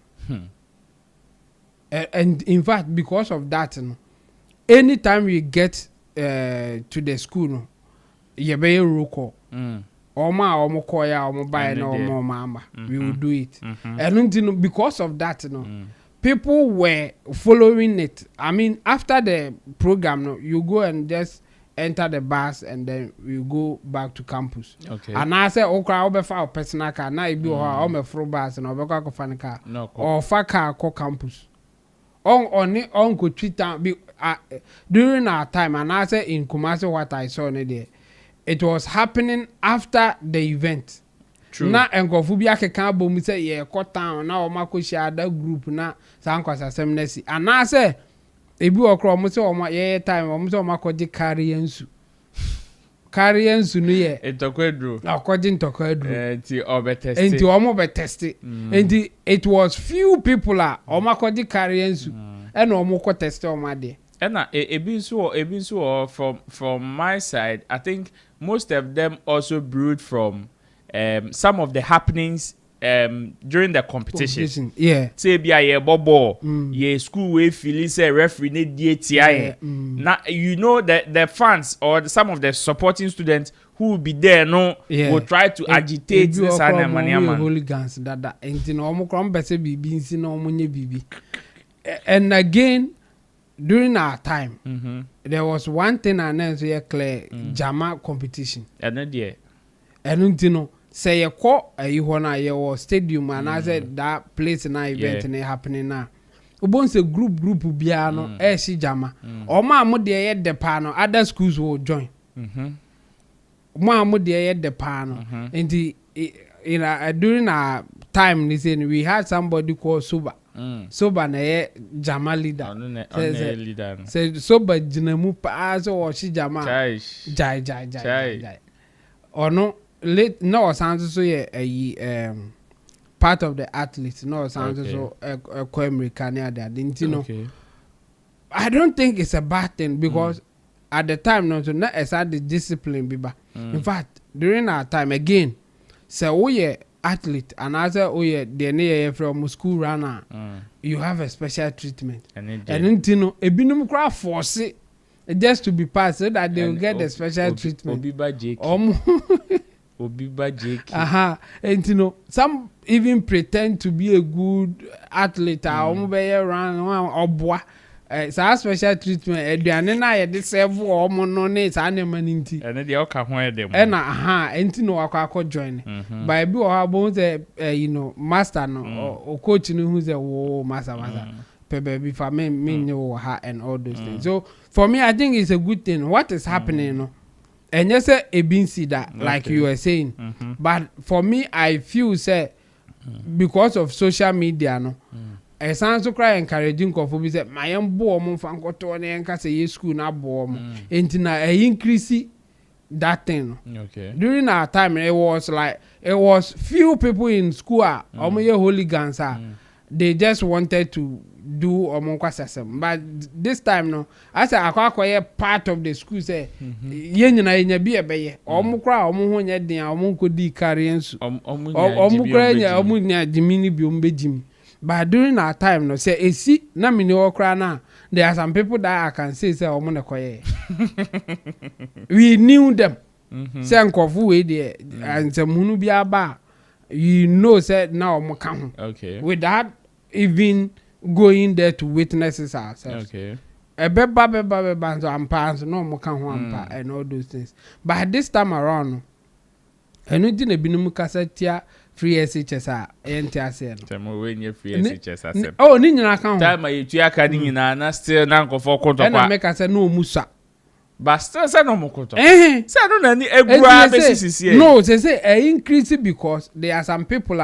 And in fact because of that anytime we get to the school no ye be roll call. Omo koya omo buy no omo mama we will do it. And because of that people were following it. I mean after the program you go and just enter the bus and then we go back to campus. Okay. And I say okra obefa personal car na ibi o me fro bus na obeka ko fan car or fa car ko campus on go Twitter during our time. And I say in Kumasi what I saw there, it was happening after the event. True. Na enkofu bi akeka bom say ye cut town na o makoshi ada group na sankwasa semnesi. And I say ebi okro mo say o ma ye time o mo say o makoji carry ensu no ye etokwedro akoji ntokwadro enti obetest enti o mo be test enti it was few people o makoji carry ensu and o mo ko test o ma de. And ebi nso from my side, I think most of them also brewed from some of the happenings during the competition. Yeah. Say be a bobo, ye school way feeling say referee need DTI. Now you know that the fans or some of the supporting students who will be there will try to agitate this man. Hooligans that and no omo krom bese bibi nsi no omo nye bibi. And again during our time, there was one thing I know so clear Jama competition. And then say you call you wanna your stadium and I said that place na event happening now. obon say group bia no shi jama oma mo de ye de pa no other schools will join mo de ye de pa no and during our time we had somebody called Soba na ye jama leader say Soba jinamu pa so shi jama jai ono late no sounds so ye part of the athletes no sounds so American there didn't you know. I don't think it's a bad thing because at the time no so not as the discipline biba in fact during our time again so we athlete and as we the near from school runner you have a special treatment and you know ebinum kra force it just to be passed so that they will get the special treatment and you know some even pretend to be a good athlete run or so special treatment eduane na ye de serve omo no ne sa ne maninti ene de oka ho edem ena enti no akwa join by bi o ha bon say you know master no or coach no who say wo master pebe bi fa me no ha and all those things. So for me I think it's a good thing what is happening no and you say e bin see that like you were saying but for me I feel say because of social media no I sound so cry encouraging for me say my boy fan koto na enka say school na boy enti na increase that thing. During our time it was few people in school ye hooligans they just wanted to do omonkwasasem but this time no I say akwa part of the school say ye nyina nya bi ebeye omukra omo ho nya den omonkodi carriensu omukra nya omunya jimini bi ombejimi. But during our time, no say see na mini okra na there are some people that I can say omo na koye. We knew them. Say nkofu we there and say munu bi aba you know say na omo ka ho. Without even going there to witnesses ourselves. Beba so ampa so no omo ka ho ampa and all those things. But this time around enu di na binum kasatia free SHS enti ase no temo we nye free SHS asem oh ni nyina kan time yetu aka ni nyina na still na nkofo koto kwa na make say no musa but still say no mokoto say no na ni egua besisi no say increase because there are some people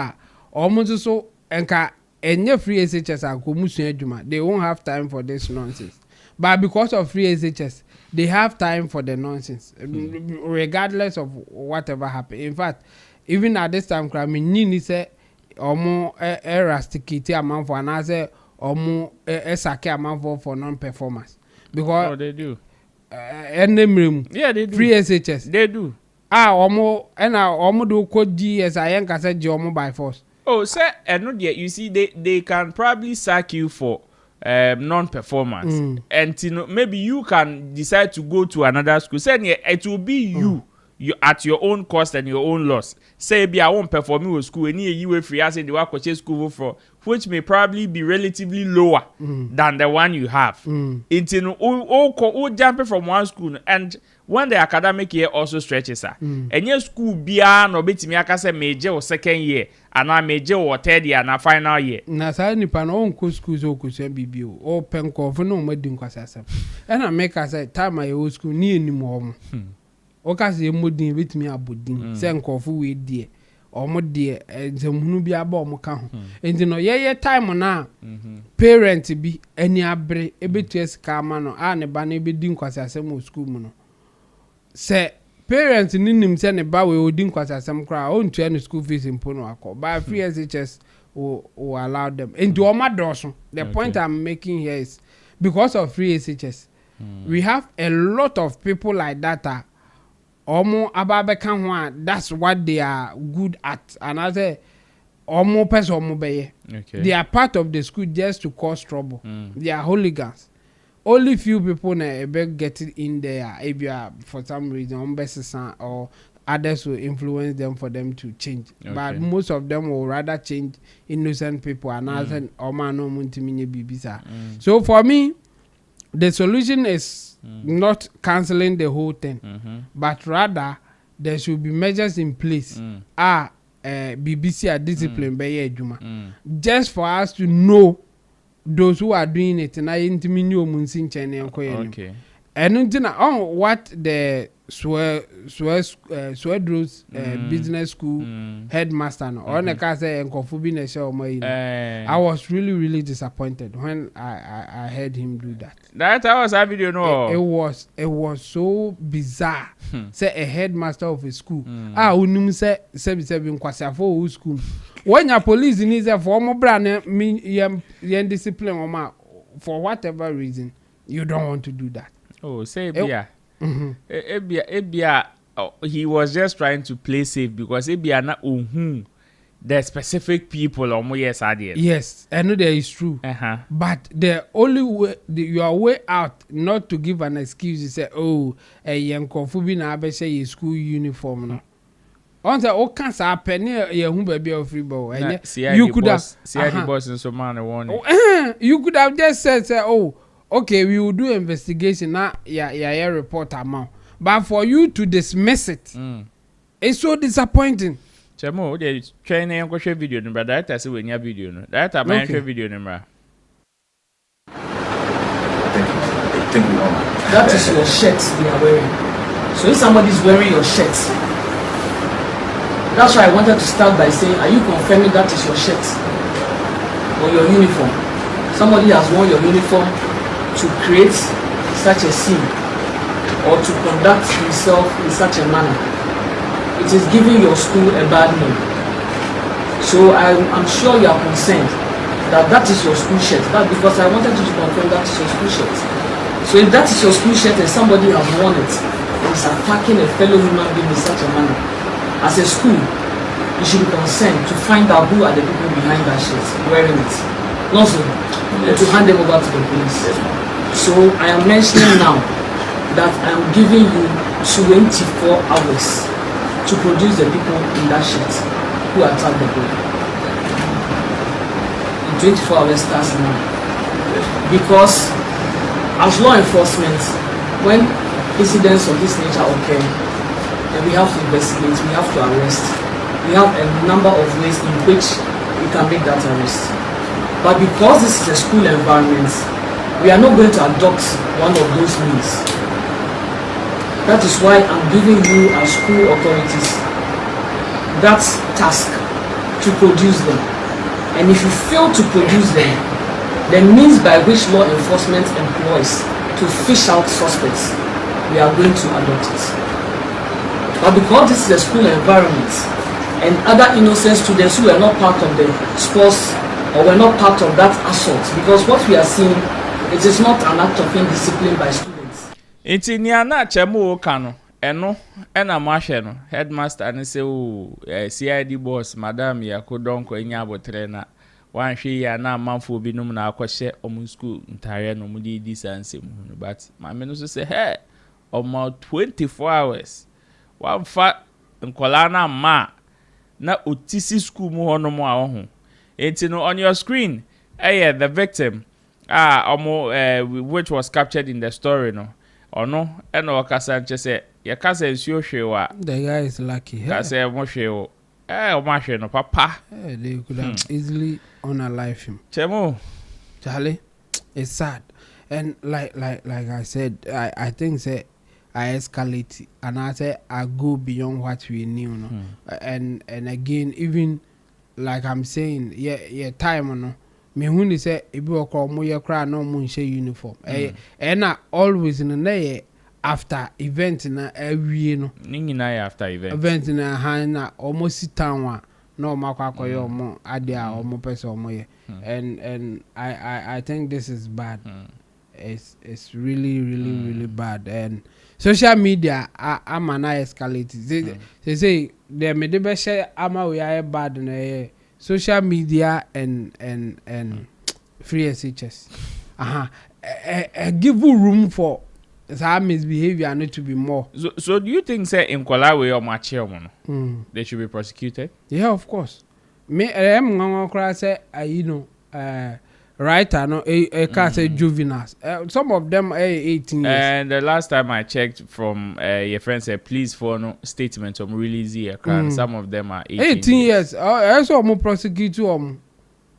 almost so enka enye free SHS akomusu adwuma they won't have time for this nonsense but because of free SHS they have time for the nonsense regardless of whatever happen. In fact even at this time crime ni say omo erasticate amount for and say omo sake amount for non-performance because they do yeah they do free SHS they do omo do code GS ayen ka say omo by force say no there you see they can probably sack you for non-performance and you know, maybe you can decide to go to another school say it will be you at your own cost and your own loss. Say be I won't perform with school any you free as in the work school for which may probably be relatively lower than the one you have. Into all jumping from one school and when the academic year also stretches and your school beyond or bit me aka say major or second year and I major or third year and a final year. Na sa ni pan on schools o kusen bibio o pen ko for no madin kwasasem. And I make us say time I old school ni anymore. Okase emodin betimi abodin se nkofu we die omo die nzamhunu bi aba omo ka ho enti no ye time na parent bi ani abre ebetu esika ma no a ne ba na ebedi nkwasasem o school mu no se parent ninim se ne ba we odi nkwasasem kra o ntua ne school fees impo no akọ ba free SHS will allow them enti omo doso the point I'm making here is because of free SHS we have a lot of people like that omo ababeka ho that's what they are good at and I say omo person omo beye they are part of the school just to cause trouble they are hooligans only few people na get it in there if you are for some reason or others will influence them for them to change but most of them will rather change innocent people and I say omo no muntimi bibisa so for me the solution is not cancelling the whole thing, but rather there should be measures in place. BBC are discipline by Juma, just for us to know those who are doing it na intimi ni omunsi nchen enkoye ni. Okay. And on what the Swedros business school headmaster no on the case enkofu bi na show mo I was really disappointed when I heard him do that. That was a video no. It was so bizarre. Say a headmaster of a school. Unum say 77 kwasiafo school. When your police in is for mo brand me discipline oma for whatever reason you don't want to do that. Oh, say Ebia. Ebia, he was just trying to play safe because Ebia na the specific people or more yes, yes, I know that is true. But the only way your way out not to give an excuse is say, oh, a young confubi na abe say school uniform no. On the all cancer happen near baby of free ball. You could have the boss in some man warning. You could have just said, oh. Okay, we will do investigation now. Yeah, report amount. But for you to dismiss it, it's so disappointing. Chamo, they training and share video number. That I see when you video no. That I might share video number. Thank you. That is your shirt they are wearing. So if somebody is wearing your shirt, that's why I wanted to start by saying, are you confirming that is your shirt or your uniform? Somebody has worn your uniform to create such a scene or to conduct himself in such a manner. It is giving your school a bad name. So I'm sure you are concerned that is your school shirt. That's because I wanted you to confirm that is your school shirt. So if that is your school shirt and somebody has worn it and is attacking a fellow human being in such a manner, as a school, you should be concerned to find out who are the people behind that shirt wearing it. Not so, to hand them over to the police. So I am mentioning now that I am giving you 24 hours to produce the people in that shirt who attacked the boy. And 24 hours starts now. Because as law enforcement, when incidents of this nature occur, then we have to investigate, we have to arrest. We have a number of ways in which we can make that arrest. But because this is a school environment, we are not going to adopt one of those means. That is why I'm giving you as school authorities that task to produce them. And if you fail to produce them, the means by which law enforcement employs to fish out suspects, we are going to adopt it. But because this is a school environment and other innocent students who are not part of the sports or were not part of that assault, because what we are seeing, it is not an act of indiscipline by students. It's in Yana Chamo Kano, Eno, and a Marshano, headmaster, and say, oh, CID boss, Madame Yakodonko, Enyabo trainer. One she ya na manfo bi num na akwhye omu school entire no mu di distance mu, but my men also say hey omo 24 hours one fa nkola na ma na otisi school mu hono mu a ho enti no on your screen the victim which was captured in the story no ono eno okasa nche say ye kasa nsuo hwewa the guy is lucky kasa mo hwewo no papa they could have easily unalive him. Chemo Charlie, it's sad. And like I said, I think say I escalate and I say I go beyond what we knew, no? And again, even like I'm saying, yeah time no. Me when they say if you call mo your cry no mo share uniform. And I always in the after event na every no. Ningina after event na hana almost town no makwakoyo omo adia omo person omo ye. And I think this is bad. It's really bad. And social media I'm an escalate. They say they may be share ama we are bad na social media and free SHS. Give room for that misbehavior need to be more. So do you think say in Kwalawe or Machiamono they should be prosecuted? Yeah, of course. Me am cry say writer no can say juveniles. Some of them 18 years. And the last time I checked from your friend said please for no statement of release here. Some of them are 18 years. I saw more prosecute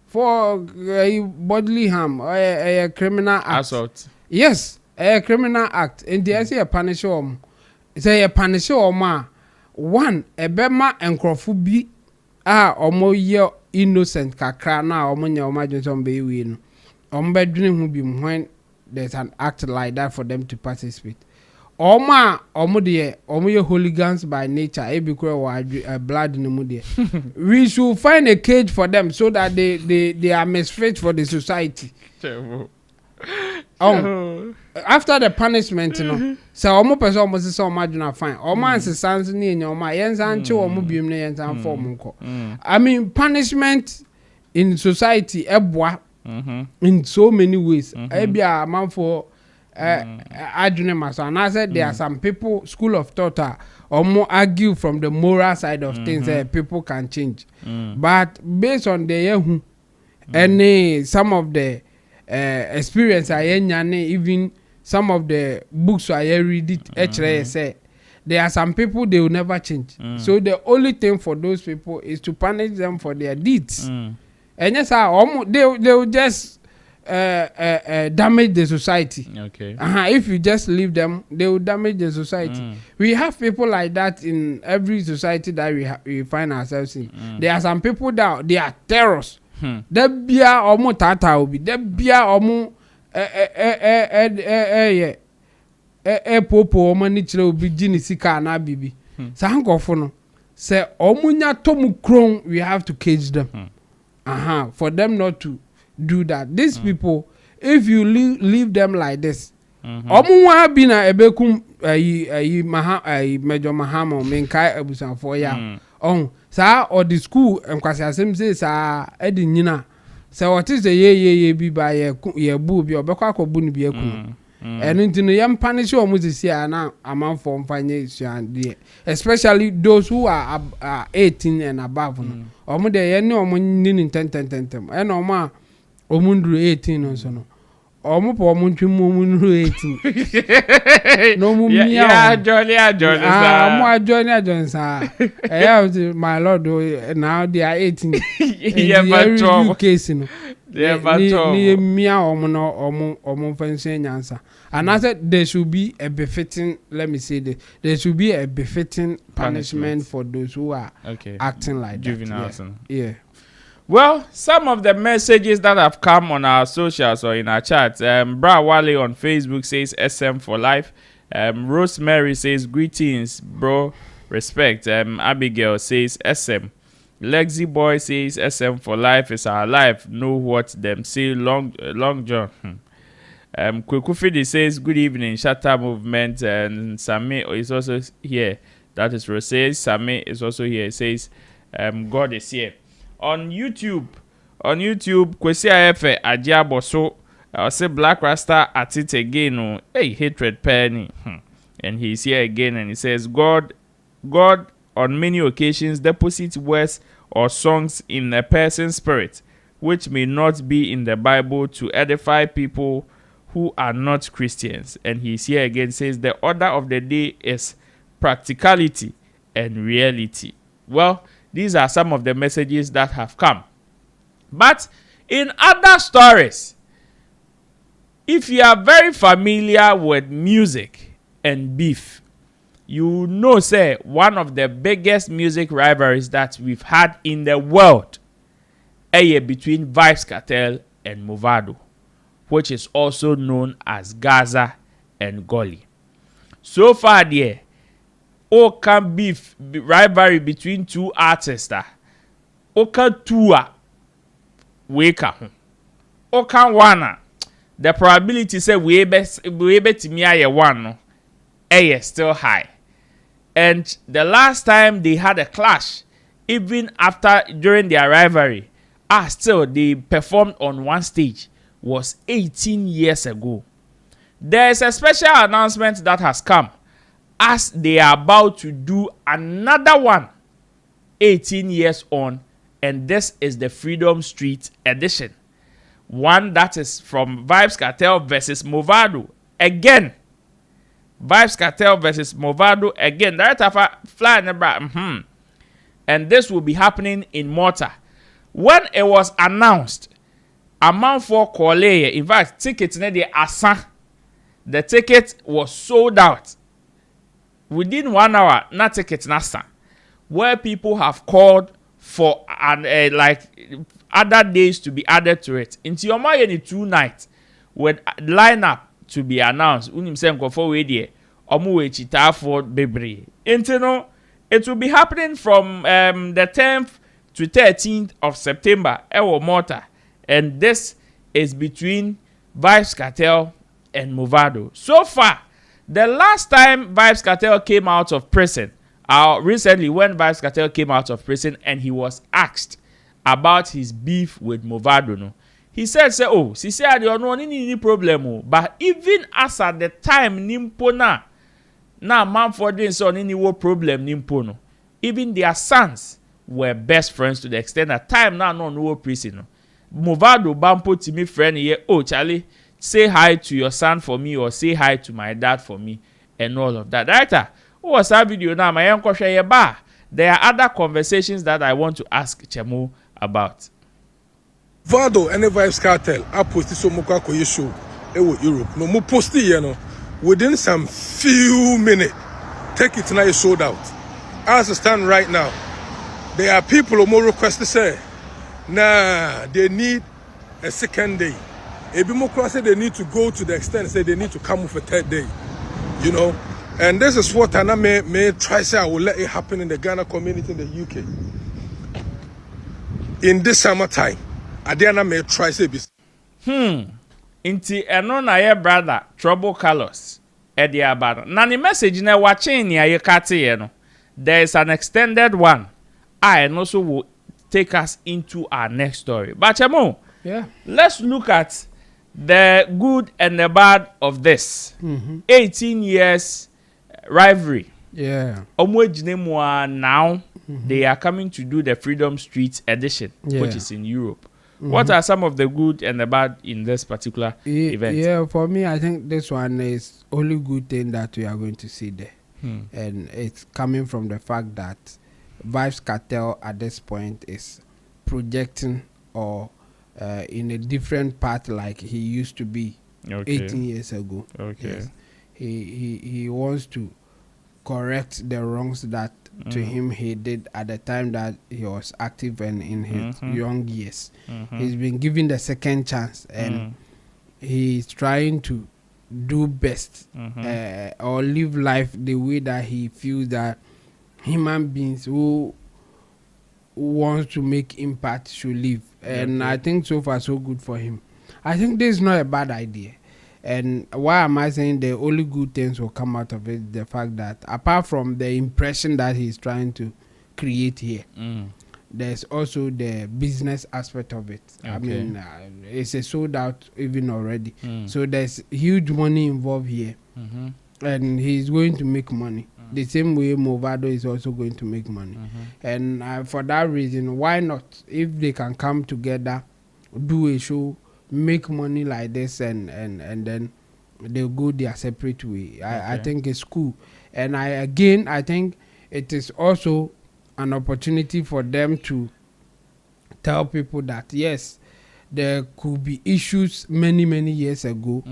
for bodily harm or a criminal act. Assault. Yes, a criminal act. And they say a punish say a punish one a bema and crofubi omo ye innocent kakra na omo nya omo adwon be we no. Omo bedwene hu bi when there's an act like that for them to participate. Omo ye hooligans by nature e be blood in the we should find a cage for them so that they are misfit for the society. After the punishment, you know, so omo person omo say omo adwena fine. Omo ansesans ni enya omo yensa nche omo biom na yensa form nko. I mean punishment in society eboa in so many ways. Ebia man for adwene maso and I said there are some people school of thought omo argue from the moral side of things that people can change. But based on the yehu any some of the experience I even some of the books I read it actually say there are some people they will never change. So the only thing for those people is to punish them for their deeds. And yes, they will just damage the society. Okay. If you just leave them, they will damage the society. We have people like that in every society that we find ourselves in. There are some people that they are terrorists. There be omo tata obi. There be omo popo omo ni chile obi jini sika na bibi. Sa hankofo no. Say omo nya tomu kron, we have to cage them. For them not to do that. These people, if you leave them like this, omo wa bi na ebekum Major Mahama menkai abusan for ya. Sa or the school enkwasi asem say sa edi nyina. Say what is the ye bi ba ye bu bi obekwa akobu ni bi ekunu. Enu ntino yam punish omo sisi na amanfo mfanye suande. Especially those who are 18 and above. Omo de ye ne omo ni tentem. Ena omo omundru 18 so no. Omo po omo ntwemu omundru 18. No mu mia. Yeah, Johnny sa. Mo Johnny sa. My lord now they are 18. Yeah, but trouble case no. Yeah, but trouble. Ni mia omo no omo fancy nyansa. And I said there should be a befitting, let me say this, there should be a befitting punishment for those who are acting like juveniles. That. Yeah. Well, some of the messages that have come on our socials or in our chat. Bra Wale on Facebook says SM for life. Rosemary says greetings, bro. Respect. Abigail says SM. Lexi Boy says SM for life is our life. Know what them say. Long John. Kwekufidi says good evening. Shatter movement. And Sammy is also here. That is Rose. Sammy is also here. It says God is here. On YouTube, Kwesi Ayefe Ajiaboso, I'll say Black Rasta at it again. Hey, hatred penny. And he's here again and he says, God on many occasions deposits words or songs in a person's spirit, which may not be in the Bible to edify people who are not Christians. And he's here again, says the order of the day is practicality and reality. Well, these are some of the messages that have come. But in other stories, if you are very familiar with music and beef, you know, say, one of the biggest music rivalries that we've had in the world between Vybz Kartel and Mavado, which is also known as Gaza and Gully. So far there, can beef rivalry between two artists can two wake up. Can one the probability say we bet me one still high. And the last time they had a clash, even during their rivalry, still they performed on one stage was 18 years ago. There is a special announcement that has come as they are about to do another one 18 years on, and this is the Freedom Street edition. One that is from Vybz Kartel versus Mavado. Again, Vybz Kartel versus Mavado again. And this will be happening in Malta. when it was announced, amount for Koleye, in fact, tickets ne the asa, the ticket was sold out within 1 hour. Not tickets nasa, where people have called for like other days to be added to it. Into your mind, 2 nights with lineup to be announced. Unim say go for we there. Omu we chita for bebre. Into it will be happening from the 10th to 13th of September. Ewo Malta. And this is between Vybz Kartel and Mavado. So far, the last time Vybz Kartel came out of prison, recently when Vybz Kartel came out of prison and he was asked about his beef with Mavado, no, he said, oh, she said, you don't any problem. But even as at the time, Nimpo na man for doing so, any problem, Nimpo, no. Even their sons were best friends to the extent that time now no prison. No. Mavado bampo to me friend here, oh Charlie, say hi to your son for me or say hi to my dad for me and all of that. Director, who was that video now? My uncle share bar. There are other conversations that I want to ask Chemo about. Vado and the Vybz Kartel, I posted so much show Europe. No more posted here, no. Within some few minutes, take it now is sold out. As I stand right now, there are people who more request to say, nah, they need a second day. Ebimokwa said they need to go to the extent, say they need to come with a third day. You know? And this is what I may try say I will let it happen in the Ghana community in the UK. In this summertime, Adiana may try say this. Inti eno na ye brother trouble colors edi abada. Na ni message na watching ni aye kate ye no. There is an extended one. And also will take us into our next story. But Chemo, yeah, let's look at the good and the bad of this. 18 years rivalry. Yeah. Now they are coming to do the Freedom Street edition, which is in Europe. What are some of the good and the bad in this particular event? Yeah, for me, I think this one is only good thing that we are going to see there. And it's coming from the fact that Vybz Kartel at this point is projecting or in a different path like he used to be 18 years ago. Okay. Yes. He wants to correct the wrongs that to him he did at the time that he was active and in his young years. He's been given the second chance and he's trying to do best or live life the way that he feels that human beings who wants to make impact should live. And I think so far so good for him. I think this is not a bad idea. And why am I saying the only good things will come out of it? The fact that apart from the impression that he's trying to create here, there's also the business aspect of it. I mean, it's a sold out even already. So there's huge money involved here. And he's going to make money. The same way Mavado is also going to make money. And for that reason, why not? If they can come together, do a show, make money like this and then they'll go their separate way. I think it's cool. And I think it is also an opportunity for them to tell people that yes, there could be issues many years ago.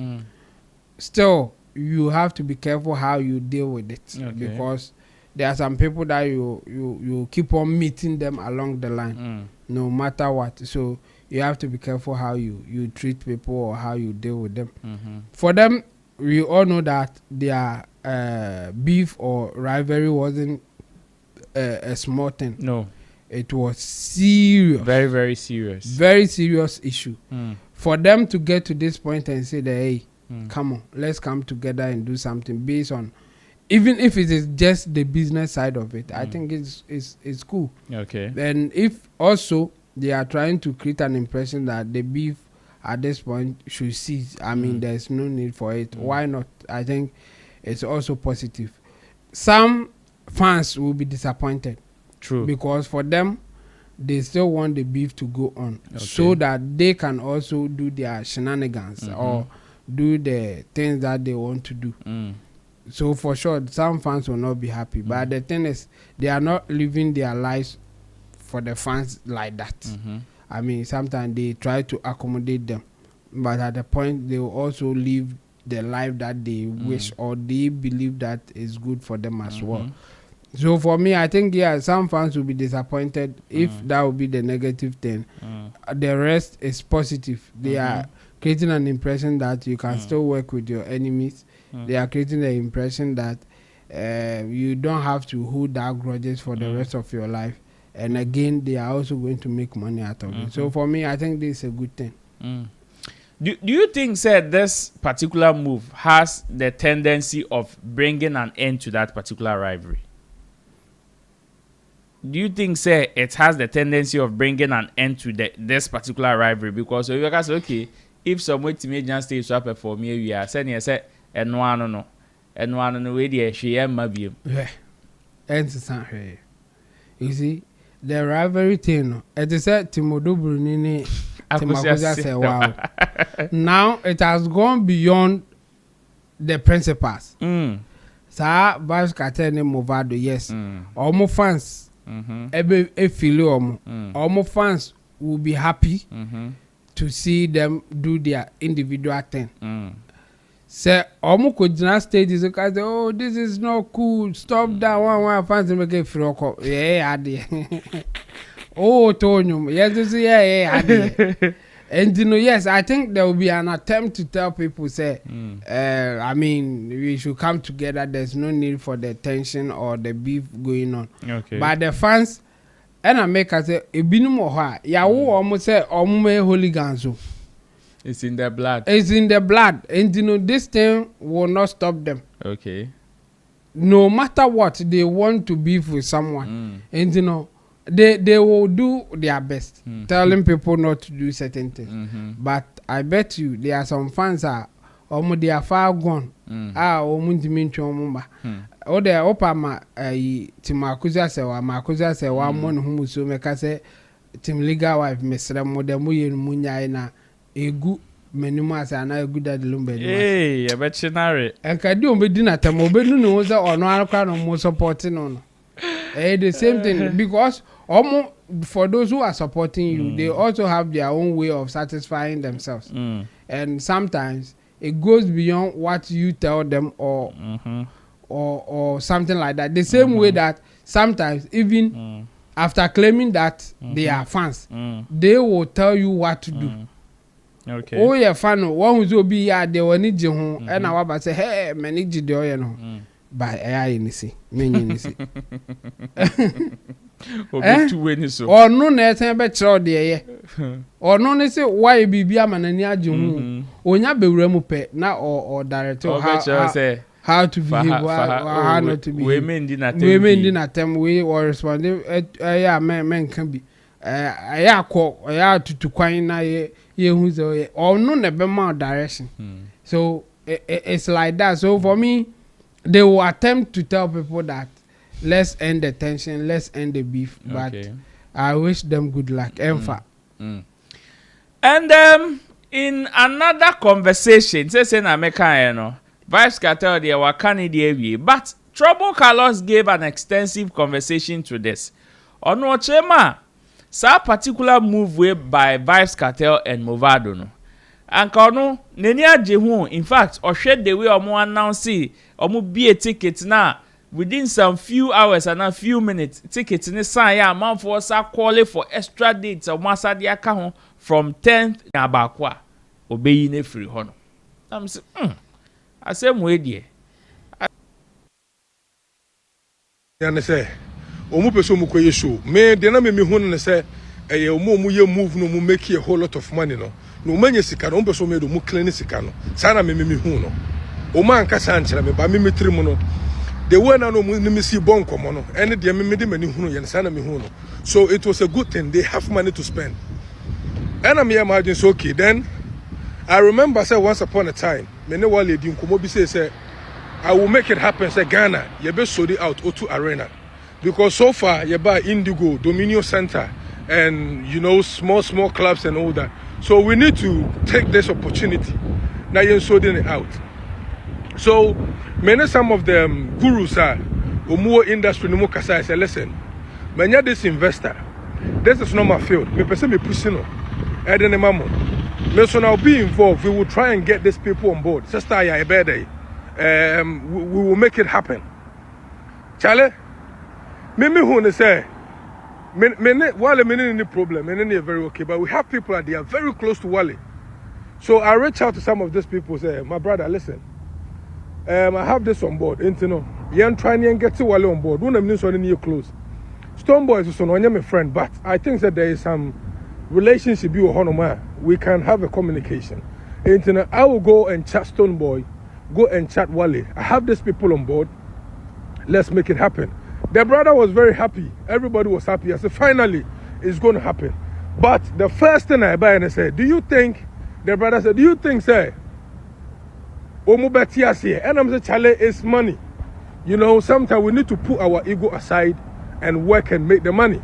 Still, you have to be careful how you deal with it because there are some people that you keep on meeting them along the line no matter what. So you have to be careful how you treat people or how you deal with them. For them, we all know that their beef or rivalry wasn't a small thing. No, it was serious, very serious, very serious issue. For them to get to this point and say that hey, come on, let's come together and do something based on, even if it is just the business side of it, I think it's cool. Okay. And if also they are trying to create an impression that the beef at this point should cease, I mean, there's no need for it. Why not? I think it's also positive. Some fans will be disappointed. True. Because for them, they still want the beef to go on so that they can also do their shenanigans or do the things that they want to do. So for sure, some fans will not be happy. But the thing is, they are not living their lives for the fans like that. I mean, sometimes they try to accommodate them, but at the point they will also live the life that they wish or they believe that is good for them as well. So for me, I think some fans will be disappointed if that will be the negative thing. The rest is positive. They are creating an impression that you can still work with your enemies. They are creating the impression that you don't have to hold that grudges for the rest of your life. And again, they are also going to make money out of it. So for me, I think this is a good thing. Do you think, sir, this particular move has the tendency of bringing an end to that particular rivalry? Do you think, sir, it has the tendency of bringing an end to this particular rivalry? Because you can say, okay, if someone to me just stay swap for me, we are saying, yes, and one no way, the she am maybe. You see, the rivalry thing, it is said Timodo Brunini. Wow. Now it has gone beyond the principles. Sa Vybz Kartel ne Mavado, yes. Omo fans, omo fans will be happy to see them do their individual thing. Say omo ko jina stages because oh, this is not cool. Stop that one fans make it free. Yeah, oh, Tonyum. Yes, yeah. And yes, I think there will be an attempt to tell people, say, I mean, we should come together. There's no need for the tension or the beef going on. Okay. But the fans, and I make us say, almost say, hooligans. It's in their blood. It's in their blood. And this thing will not stop them. Okay. No matter what, they want to beef with someone. And they will do their best, telling people not to do certain things. But I bet you there are some fans they are far gone. O de opama timakuza se wa mon humu so meka se tim legal wife mesra mo de mo yen munya na egu menum asa na egu da lumbe eh ya betchinare enkadi obedi na tam obedi no ze ono akwa no mo support no the same thing, because for those who are supporting you, they also have their own way of satisfying themselves. And sometimes it goes beyond what you tell them or something like that. The same way that sometimes even after claiming that they are fans, they will tell you what to do. Okay. Oh yeah, fan one who's will be they will need you and I will say, hey, manage the by anything. Or no net and bet show dear. Or no, they say why be a man and yaji or yabe remupe now or director how to behave, how not to be. Women didn't attempt we or responding. Men can be. I call to quine who's or no never more direction. So it's like that. So for me, they will attempt to tell people that let's end the tension, let's end the beef. But I wish them good luck. And in another conversation, say Vybz Kartel they were Canadian, but Trouble Carlos gave an extensive conversation to this. On Ochema, sa particular move way by Vybz Kartel and Mavado no. And kono nenia jehu in fact or share the way omo announce omo be a ticket now within some few hours and a few minutes ticket ni sign ya man for sa call for extra dates omo asade aka ho from 10th abakwa obeyi na free ho no am say asem we die ya ne say omo peso mu koye show me de na me hu ne say omo ye move no mu make a whole lot of money no no manya sika no mpeso me do mu clean sika no sana me hu no o man ka san kire me ba me metri mu no the way na no me see bon komo no ene de me de mani hu no ye sana me hu no so it was a good thing. They have money to spend and I'm imagine so okay. Then I remember say once upon a time me ne wale di nkomo bi say I will make it happen. Say Ghana ye be sold out O2 Arena because so far ye buy Indigo Dominion Center and small clubs and all that. So we need to take this opportunity. Now you're sorting it out. So some of the gurus are more industry no more say listen, when you're this investor, this is not my field. Me person me pushing no. Edene mamo. Me so now be involved. We will try and get these people on board. Sister ya ebede. We will make it happen. Chale. Me who say. Wale me any problem. Me any very okay. But we have people that they are very close to Wale. So I reach out to some of these people. Say, my brother, listen. I have this on board. You know, you trying and get to Wale on board. One of them is on your close. Stoneboy is my friend, but I think that there is some relationship you or we can have a communication. And I will go and chat Stoneboy, go and chat Wale. I have these people on board. Let's make it happen. The brother was very happy. Everybody was happy. I said, finally, it's going to happen. But the first thing I buy and I said, the brother said, do you think, say, and I'm saying, Charlie, it's money. You know, sometimes we need to put our ego aside and work and make the money.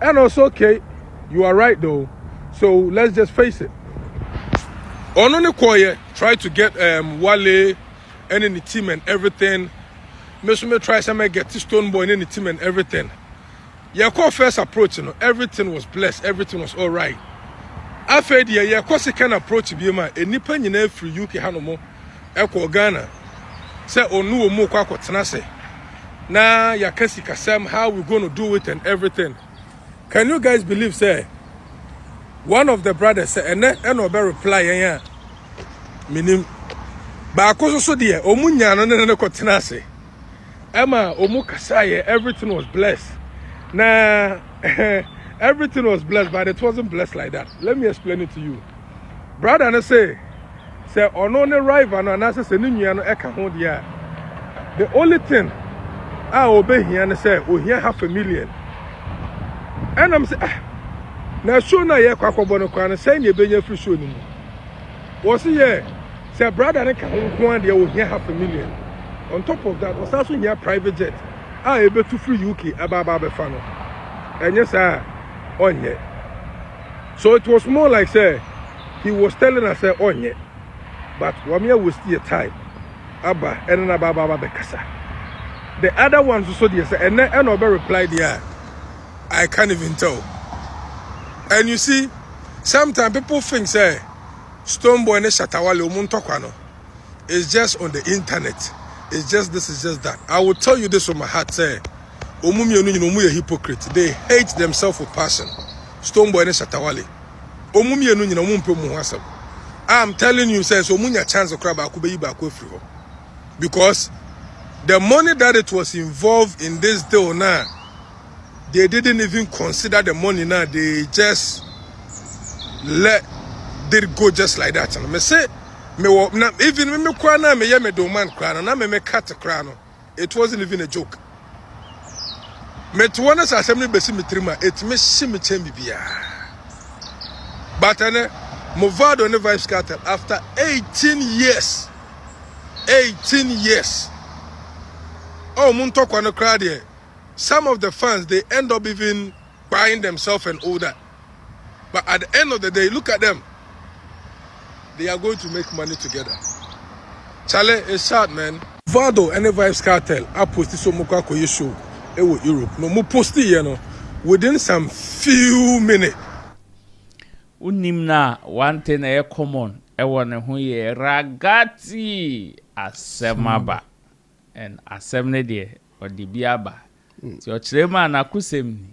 And also, okay, you are right though. So let's just face it. Onone Koye try to get Wale and in the team and everything. Me try to get this Stoneboy in the team and everything. Yeah, first approach, you know, everything was blessed, everything was all right. After the year, second approach be man. A nipa nyina free UK hanomo. Eko Ghana. Say onu omo kwa tenase. Na ya kasi kasam how we going to do it and everything. Can you guys believe say one of the brothers say and obe reply yeah. Minim ba akoso so de omu nya no ne ko tenase. Emma omu kasaye everything was blessed. Na everything was blessed but it wasn't blessed like that. Let me explain it to you. Brother and say ono ne rival no na say ni nua no e ka ho dia. The only thing I obey here and say, oh, here $500,000. And I'm saying, now, show na ye kwa bono kwa saying you be free show anymore. Was here, say, brother, I can't go on there, oh, here $500,000. On top of that, was also here private jet. I able to free UK, Ababa Fano. And yes, on yet. So it was more like, say, he was telling us, say, on yet. But Wamia was still time. Abba, and Ababa Bekasa. The other ones also there say, and Obe replied, yeah, I can't even tell. And you see, sometimes people think, say, Stoneboy and Shatawale Omuntokwano is just on the internet. It's just this, it's just that. I will tell you this from my heart, say, Omumi Omu hypocrite. They hate themselves with passion. Stoneboy and Shatawale. Omumi Omu I'm telling you, say, so Munya chance of crab because the money that it was involved in this deal now, they didn't even consider the money now. They just let it go just like that. And I say, even me kwana me yeme do man krano na me cut krano. It wasn't even a joke. Me to one as assembly besi me trima. It me shimi chembi biya. But ane Mavado and Vybz Kartel after 18 years. 18 years. Oh, Muntokwa no crowd here. Some of the fans, they end up even buying themselves and all that. But at the end of the day, look at them. They are going to make money together. Charlie, it's sad, man. Mavado and Vybz Kartel, I posted so much for your show. It was Europe. No more posted, you know, within some few minutes. Unimna one thing a common. I want to hear ragati asemaba. And assembly there or the biaba. So Chema na kusemni.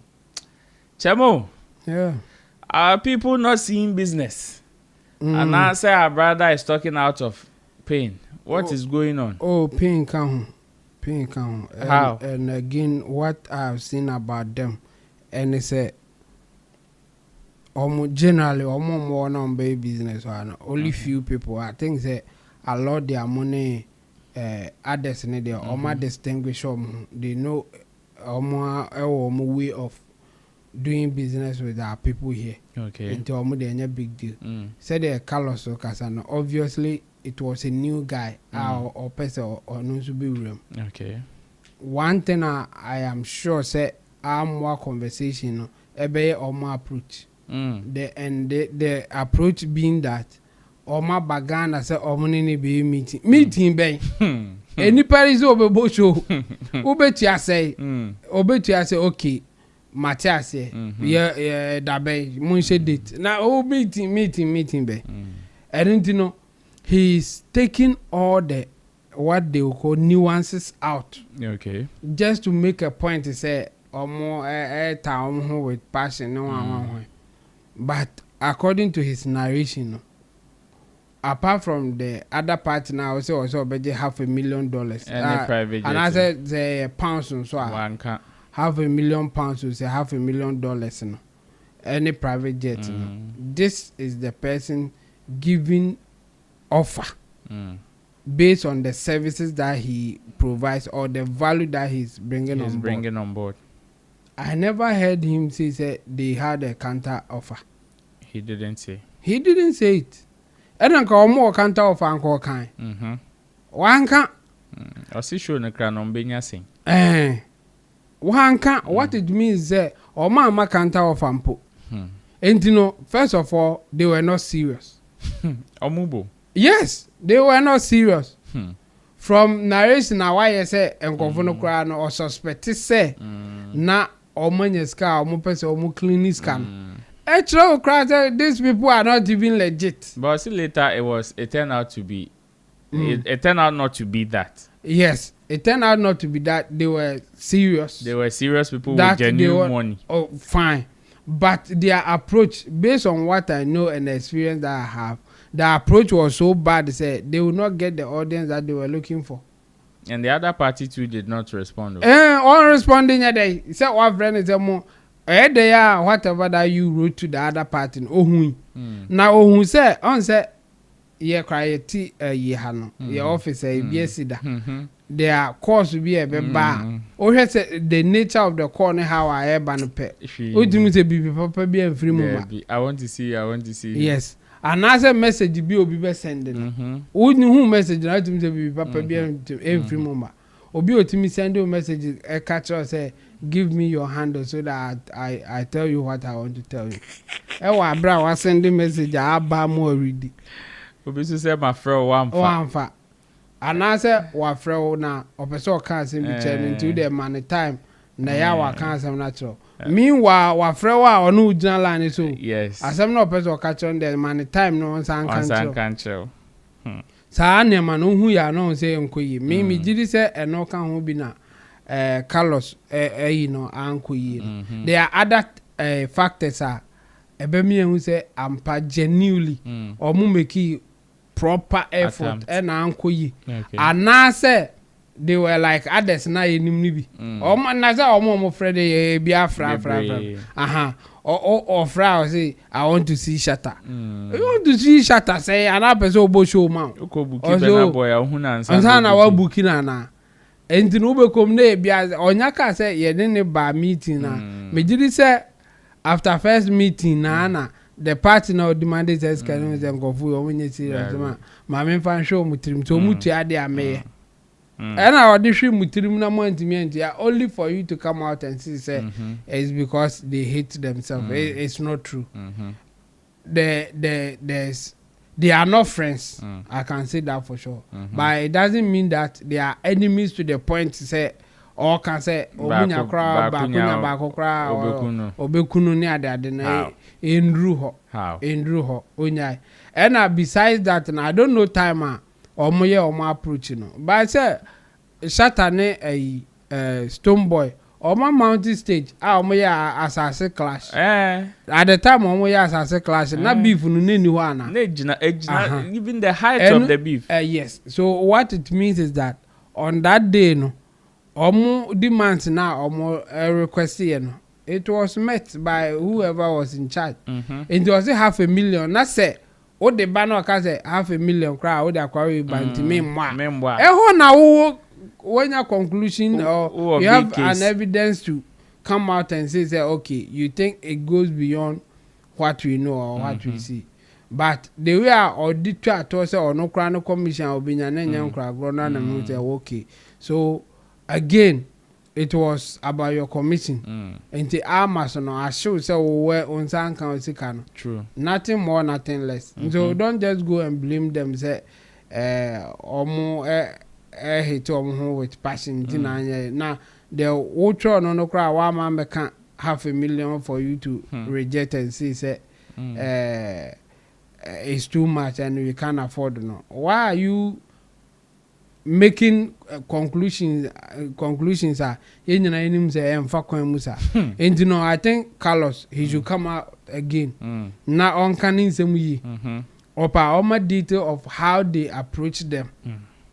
Chemo. Yeah. Are people not seeing business? And now say our brother is talking out of pain. What is going on? Oh, pain count. Pain count. How? And again, what I've seen about them, and they say generally more on baby business one. Only few people. I think that a lot their money others in there or distinguish they know way of doing business with our people here. Okay. Into a big deal. Said they colors so Kasano. Obviously it was a new guy or person or no to be room. Okay. One thing I am sure say I'm more conversation or more approach. The approach being that or my bagana say or money be meeting bay. Any Paris over show. Obetia say okay. Matthias yeah dabe munche date na meeting be and you know he's taking all the what they will call nuances out just to make a point to say more town with passion no one but according to his narration apart from the other part now also budget $500,000 and private and I said the pounds so £500,000 to say $500,000 no any private jet no. This is the person giving offer based on the services that he provides or the value that he's bringing on board. I never heard him say they had a counter offer. He didn't say it. I don't call more counter offer and call kind. One can't. I see sure na crown on Benya sing. One can't. What it means is that or my counter offer and put. And you know, first of all, they were not serious. Omubo. Yes, they were not serious. From narration, now why I say and governor crown or suspect say na or money scar or more person or more cleaning scan. Actually, these people are not even legit. But see later, it turned out to be. It turned out not to be that. Yes, it turned out not to be that. They were serious. They were serious people with genuine money. Oh, fine. But their approach, based on what I know and the experience that I have, the approach was so bad. They said they would not get the audience that they were looking for. And the other party too did not respond. On responding, they said, "What friend is more?" They are whatever that you wrote to the other party. Now, who said, on said, yeah, cry tea ye hano, your officer, yes, their course will be a bar. Or has the nature of the corner how I ever pay. What do you say, be papa be a free moment? I want to see. Yes. Another message be be sending. Wouldn't who message I to be papa be a free moment. Obi to me send you a message a catcher say give me your handle so that I tell you what I want to tell you. Ewa bra was sending message aba more ready. Obi to say my friend one fa. And I say wa friend na opeso can say me turn into the money time na ya wa can say natural. Meanwhile wa friend wa onu ujina line so. Yes. Asem no opeso catch on the money time no san control. Saa nema no hu ya no say enkoyi me gidi say eno kan ho bi na Carlos you know ankoyi. There are other factors ebe me hu say ampa genuinely or mu make proper effort and ankoyi and na say they were like others na enim ni bi o man na say o mo friend e bi afra or fra say I want to see Shatta. You want to see Shatta say another person obo show man. Ukobuki boy hu na ansa na wa buki na. Enti no be kom na bia onyaka say ye ne ba meeting na. Me gidi say after first meeting na the party now demanded says can them go for onye serious man. Ma me fan show mutrim so mutu ade ame. And I audition mutrim na mo ntimi only for you to come out and say it's because they hate themselves. It's not true. They are not friends. I can say that for sure. But it doesn't mean that they are enemies to the point to say or can say obunya kra bakunya bako kra obekunu ni ade na endru ho onya. And besides that, and I don't know time omo approach no. But I say Shatta ne Stone Boy omo mountain stage omo ya asase clash at the time omo ya asase clash na beef no ni ho ana even the height of the beef yes. So what it means is that on that day no omo demands na omo request here no it was met by whoever was in charge. It was $500,000 na say o de ba no ka say $500,000 cry o de akwari banti memwa ho na wo when your conclusion or you have an evidence to come out and say okay you think it goes beyond what we know or what we see, but the way our auditor told say or no crown commission obinya na nyam kra grona na no say okay. So again it was about your commission and the armors no I show say we on san kan sika no true, nothing more nothing less. So don't just go and blame them say omo hate omo with passion na the ultra no cry wa man beka 500,000 for you to reject and say it's too much and we can't afford no. Why are you making conclusions are you know him say musa and you know I think Carlos he should come out again now on canning some ye or my detail of how they approach them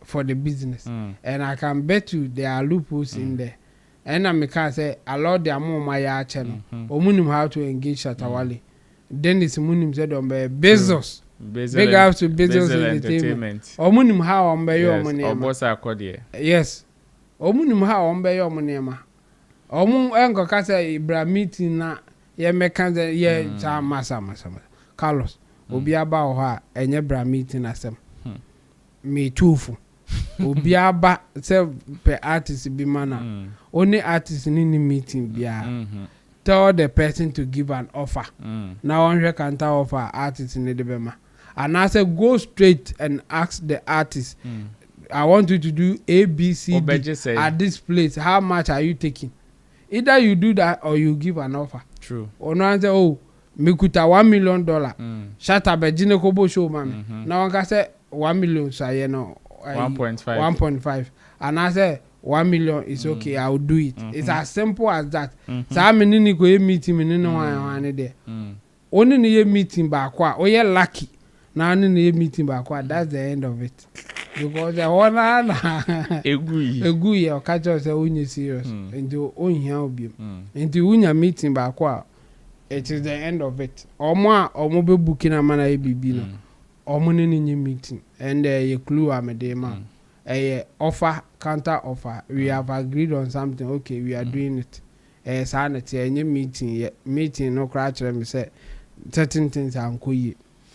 for the business and I can bet you there are loopholes in there and I can say allow their more my channel or munim how to engage Shatawale then it's munim said on Bezos big up to Bezos Entertainment. Omunim how on by your money. Yes. Omunim how on by your money. Omun enko kasa Ibra meeting na ye meka ye masa. Carlos obi aba o ha enye bra meeting asem. Me tufu. Obi aba se per artist bi mana. Only artist in the meeting bia. Tell the person to give an offer. Now on can offer artist in the debema. And I said, go straight and ask the artist, I want you to do A, B, C, D at this place. How much are you taking? Either you do that or you give an offer. True. Or no, say, oh, me kuta $1 million. Shut up, Jine Kobo show, man. Now I can say 1 million, so you know, 1.5. 1.5. And I say 1 million is okay. I will do it. It's as simple as that. So I'm in the meeting, in no one there. Only the meeting back. Oh, you're lucky. Now in the meeting back, that's the end of it. Because the one agree or catch us when serious into own here be into when you meeting back, it is the end of it. Or more or mobile booking a man a baby or money in your meeting and a clue I'm a day man. A offer counter offer. We have agreed on something. Okay, we are doing it. A sanity and your meeting no crash. Let me say certain things are cool.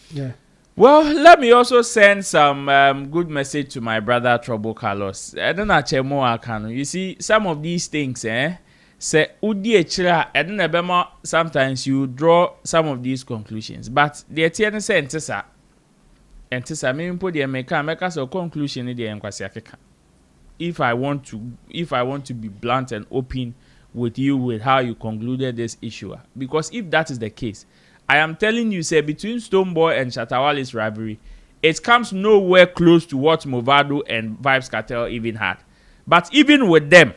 Yeah. Well, let me also send some good message to my brother Trouble Carlos. I don't know more can. You see, some of these things, say udi echira, I don't know. Sometimes you draw some of these conclusions, but the eternal say entesa. Me put the make so conclusion in the enkwasiakeka. If I want to be blunt and open with you with how you concluded this issue, because if that is the case. I am telling you, say, between Stonebwoy and Shatawale's rivalry, it comes nowhere close to what Mavado and Vybz Kartel even had. But even with them,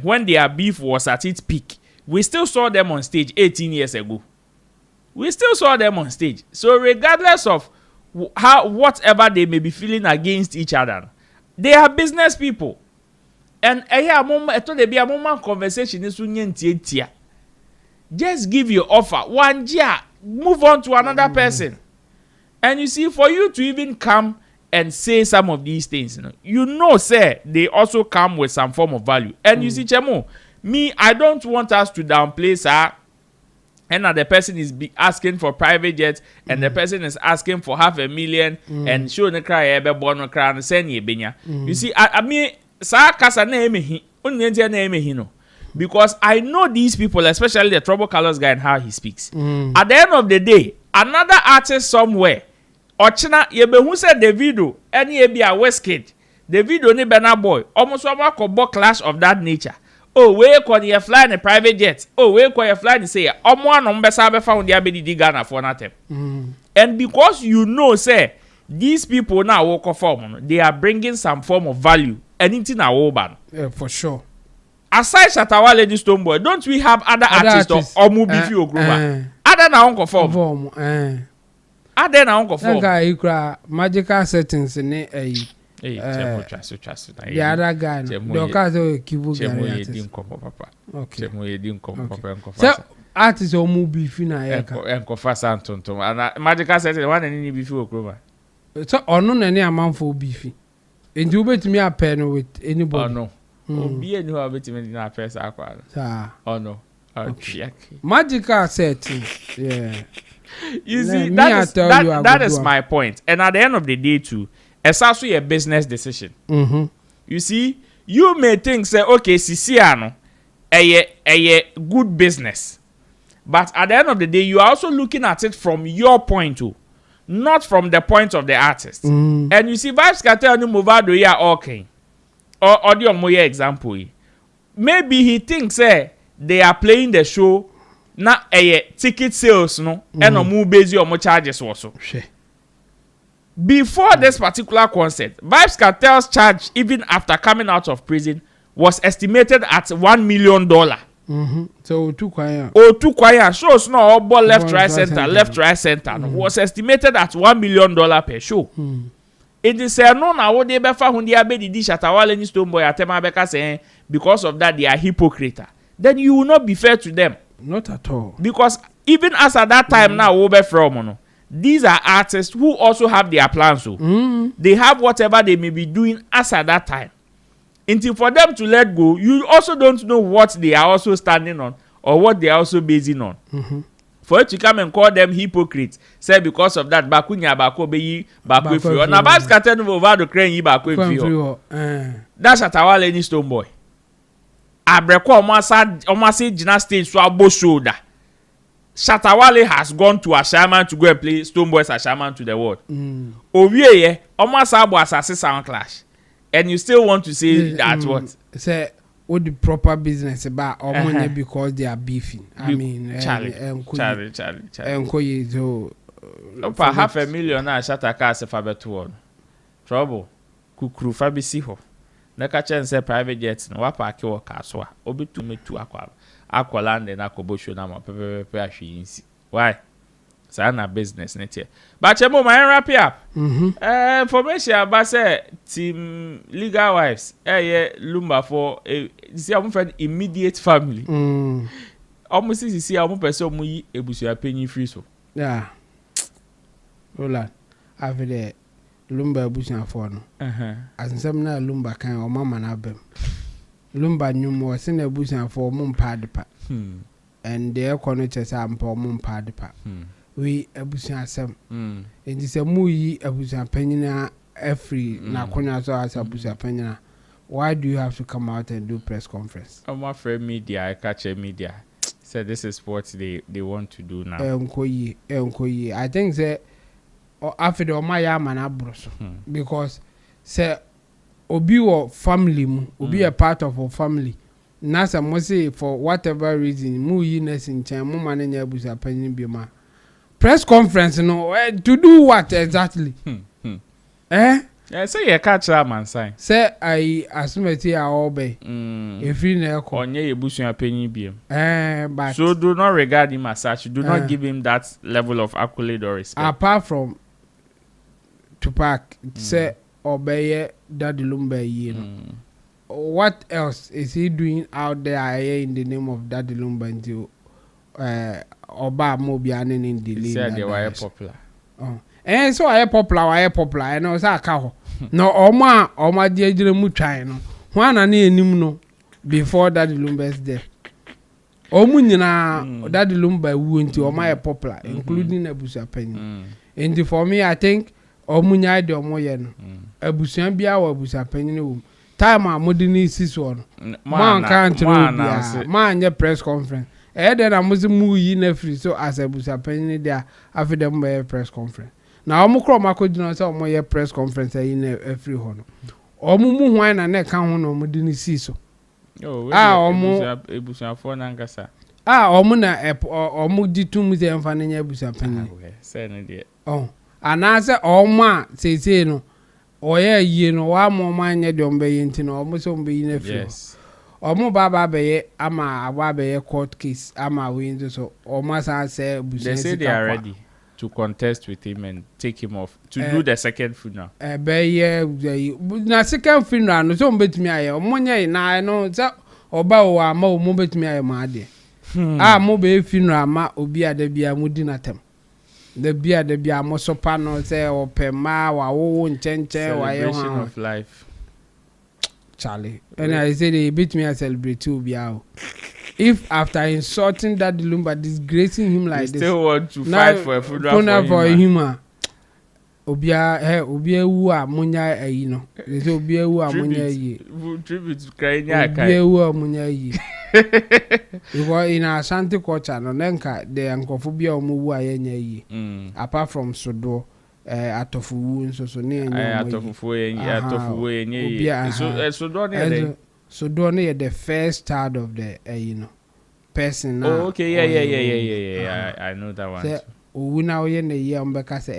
when their beef was at its peak, we still saw them on stage 18 years ago. We still saw them on stage. So regardless of whatever they may be feeling against each other, they are business people. And a moment conversation is unyentia. Just give your offer. One year, move on to another person. And you see, for you to even come and say some of these things, you know, sir, they also come with some form of value. And you see, Chemo, me, I don't want us to downplay, sir. And the person is asking for private jets, and the person is asking for $500,000, and show the cry, ebe born cry, and send ye benya. You see, I mean, sir, kasa na emehi, unyentia na emehi no. Because I know these people, especially the Trouble Carlos guy and how he speaks. At the end of the day, another artist somewhere, Ochina, who said Davido, any be a West Kid, Davido ni Bena Boy, almost one more clash of that nature. Oh, where could you fly in a private jet? Oh, where could you fly and say, one on Besabe found the Abedi Ghana for nothing. And because you know, say, these people now walk off form, they are bringing some form of value. Anything now open. Yeah, for sure. Aside Shatawale and Stonebwoy, don't we have other artists or movie or group? Other na uncle form. Other na uncle form. That guy, magical settings in a. The other guy, the okay. So, artists or movie fina. Enko fast Antonto. And magical settings one any before group. So, or no any amount for beefy. And you bet me a pen with anybody. Oh no. Obi enu a betimi na press akwa. Oh no. Okay. Magical setting. Yeah. You see, that is my point. And at the end of the day too, it's also a business decision. You see, you may think say okay, Sisiano, a good business. But at the end of the day, you are also looking at it from your point too, not from the point of the artist. And you see, Vybz Kartel and Mavado here okay. Or the moye example. Maybe he thinks they are playing the show na ticket sales no and omo base omo charges also. Before this particular concert, Vybz Kartel's charge even after coming out of prison was estimated at $1 million. So two choir shows no all left right center was estimated at $1 million per show. It is no na wo dey be fa hun dey abedi Shatawale ni Stonebwoy Atema beka say because of that they are hypocrite. Then you will not be fair to them. Not at all. Because even as at that time now wo be from no, these are artists who also have their plans. So they have whatever they may be doing as at that time. Until for them to let go, you also don't know what they are also standing on or what they are also basing on. For you to come and call them hypocrites, say because of that, bakunya bako be bako free. Na Vybz Kartel no Mavado crane yi bako free. That's Shatawale ni Stonebwoy. Abreko omasa jina stage so abo shoulder. Shatawale has gone to Ashaman to go and play Stonebwoy's Ashaman to the world. Owie ye omasa abo asase sound clash. And you still want to say that what? Say what the proper business about or money because they are beefing. I mean, Charlie. So for $500,000 na shata car se fabetu one. Trouble. Kukuru fabi si ho. Na ka chen say private jet no wa park wo car so a obetu metu akwa land na kobosho na ma pepe ahwinsi. Why? Sana business net here. But chemo my wrap up. Information about say team legal wives. Lumba for see am friend immediate family. Almost see am person mu yi ebusu penny free so. Yeah. Roland. After the Lumba ebusu for no. As some na Lumba kan o mama na bem. Lumba nyumo se na ebusu for mum padepa. And the economic say am for mum padepa. We abusia asem enti se mu yi abusia panyina every na konya so as abusia panyina. Why do you have to come out and do press conference? My friend media, I catch a media said this is what they want to do now. Enkoyi I think say after the my man abroso because say obi wo family mu obi a part of our family na say mo say for whatever reason mu yi na sinchen mu man nya abusia panyina bi ma press conference no to do what exactly? Yeah, say you catch that man sign. Say I assume all be. If you know onye ebusu penny biem. But so do not regard him as such. Do not give him that level of accolade or respect. Apart from Tupac, say obey Daddy Lumba you know. What else is he doing out there in the name of Daddy Lumba until Oba Mobian in the league? Said they were popular. And so I popular, and I was a cow. No, Oma dear Mutrai, no. One and him no before Daddy Lumba's death. Omunina, Daddy Lumba went to Oma popular, including a busa penny. And for me, I think Omunya de Omoyen, a busambia or busa penny. Time a modern season. Man can't man your press conference. Then I must move in free so as a busa penny there after them press conference. Now I'm going to my press conference in a free honor. Omu wine and neck count on Modini Siso. Omuna Omudi to Museum Fanny Busa penny. Oh, and I say, Oma say no. Oh, yeah, you know, one more mine yet don't be in almost on being a few. Omo baba be ama awabe court case ama window so Oma say they say they are ready to contest with him and take him off to do the second funeral. Na second funeral no so betimi aye omonya na no say oba o ama o mo betimi aye ma de. Mo be funeral ma obi ada bia mudi natem. The bia mo so pa no say opema wa wo nchenche wa ye celebration of life. Charlie. And I say they beat me a celebrate too biao. If after insulting that Lumba, disgracing him like you this, still want to fight for a funeral for him. Obia uwa munya you know. They say obia uwa munya ye. Tribute to Kenya. Obia uwa munya ye. Because in our Ashanti culture, no nenka the ankophobia omuwa ye ye. Apart from Sodo. Atofu so near so do the first child of the you know person now. Oh, okay, yeah. I know that one. We now in the year because to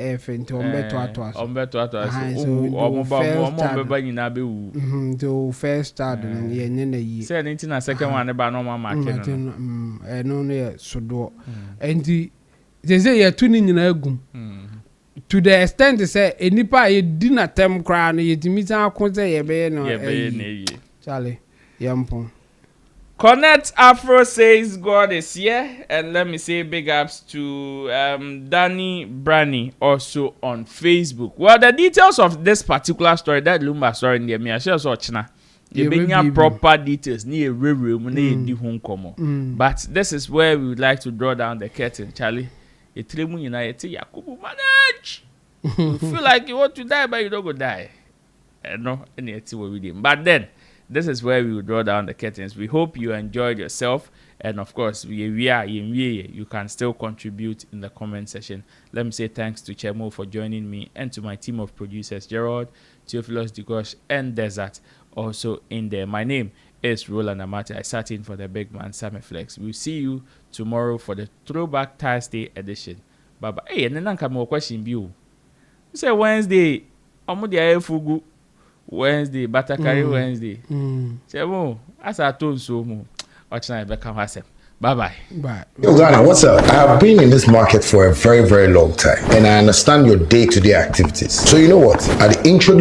so first start and year. Say anything a second one about normal market. No, so do. And they say you're tuning in a gum. To the extent they say any part you dinner term crown, you meet our concert, Charlie, Yampon. Connect Afro says God is here, and let me say big ups to Danny Branny also on Facebook. Well, the details of this particular story, that Lumba story in the me, I share so china. You bring proper details near room, near home come. But this is where we would like to draw down the curtain, Charlie. You manage. You feel like you want to die, but you don't go die. No, but then. This is where we will draw down the curtains. We hope you enjoyed yourself. And of course, you can still contribute in the comment section. Let me say thanks to Chemo for joining me and to my team of producers, Gerald, Theophilus Dugosh, and Desert, also in there. My name is Roland Amati. I sat in for the big man, Sammy Flex. We'll see you tomorrow for the Throwback Thursday edition. Bye-bye. Hey, and then I come question you. You say Wednesday, I'm Fugu. Wednesday, Batakari Wednesday. Chemo, as I told so more. Bye-bye. Bye. Yo, Ghana, what's up? I have been in this market for a very, very long time, and I understand your day-to-day activities. So you know what? I'd introduce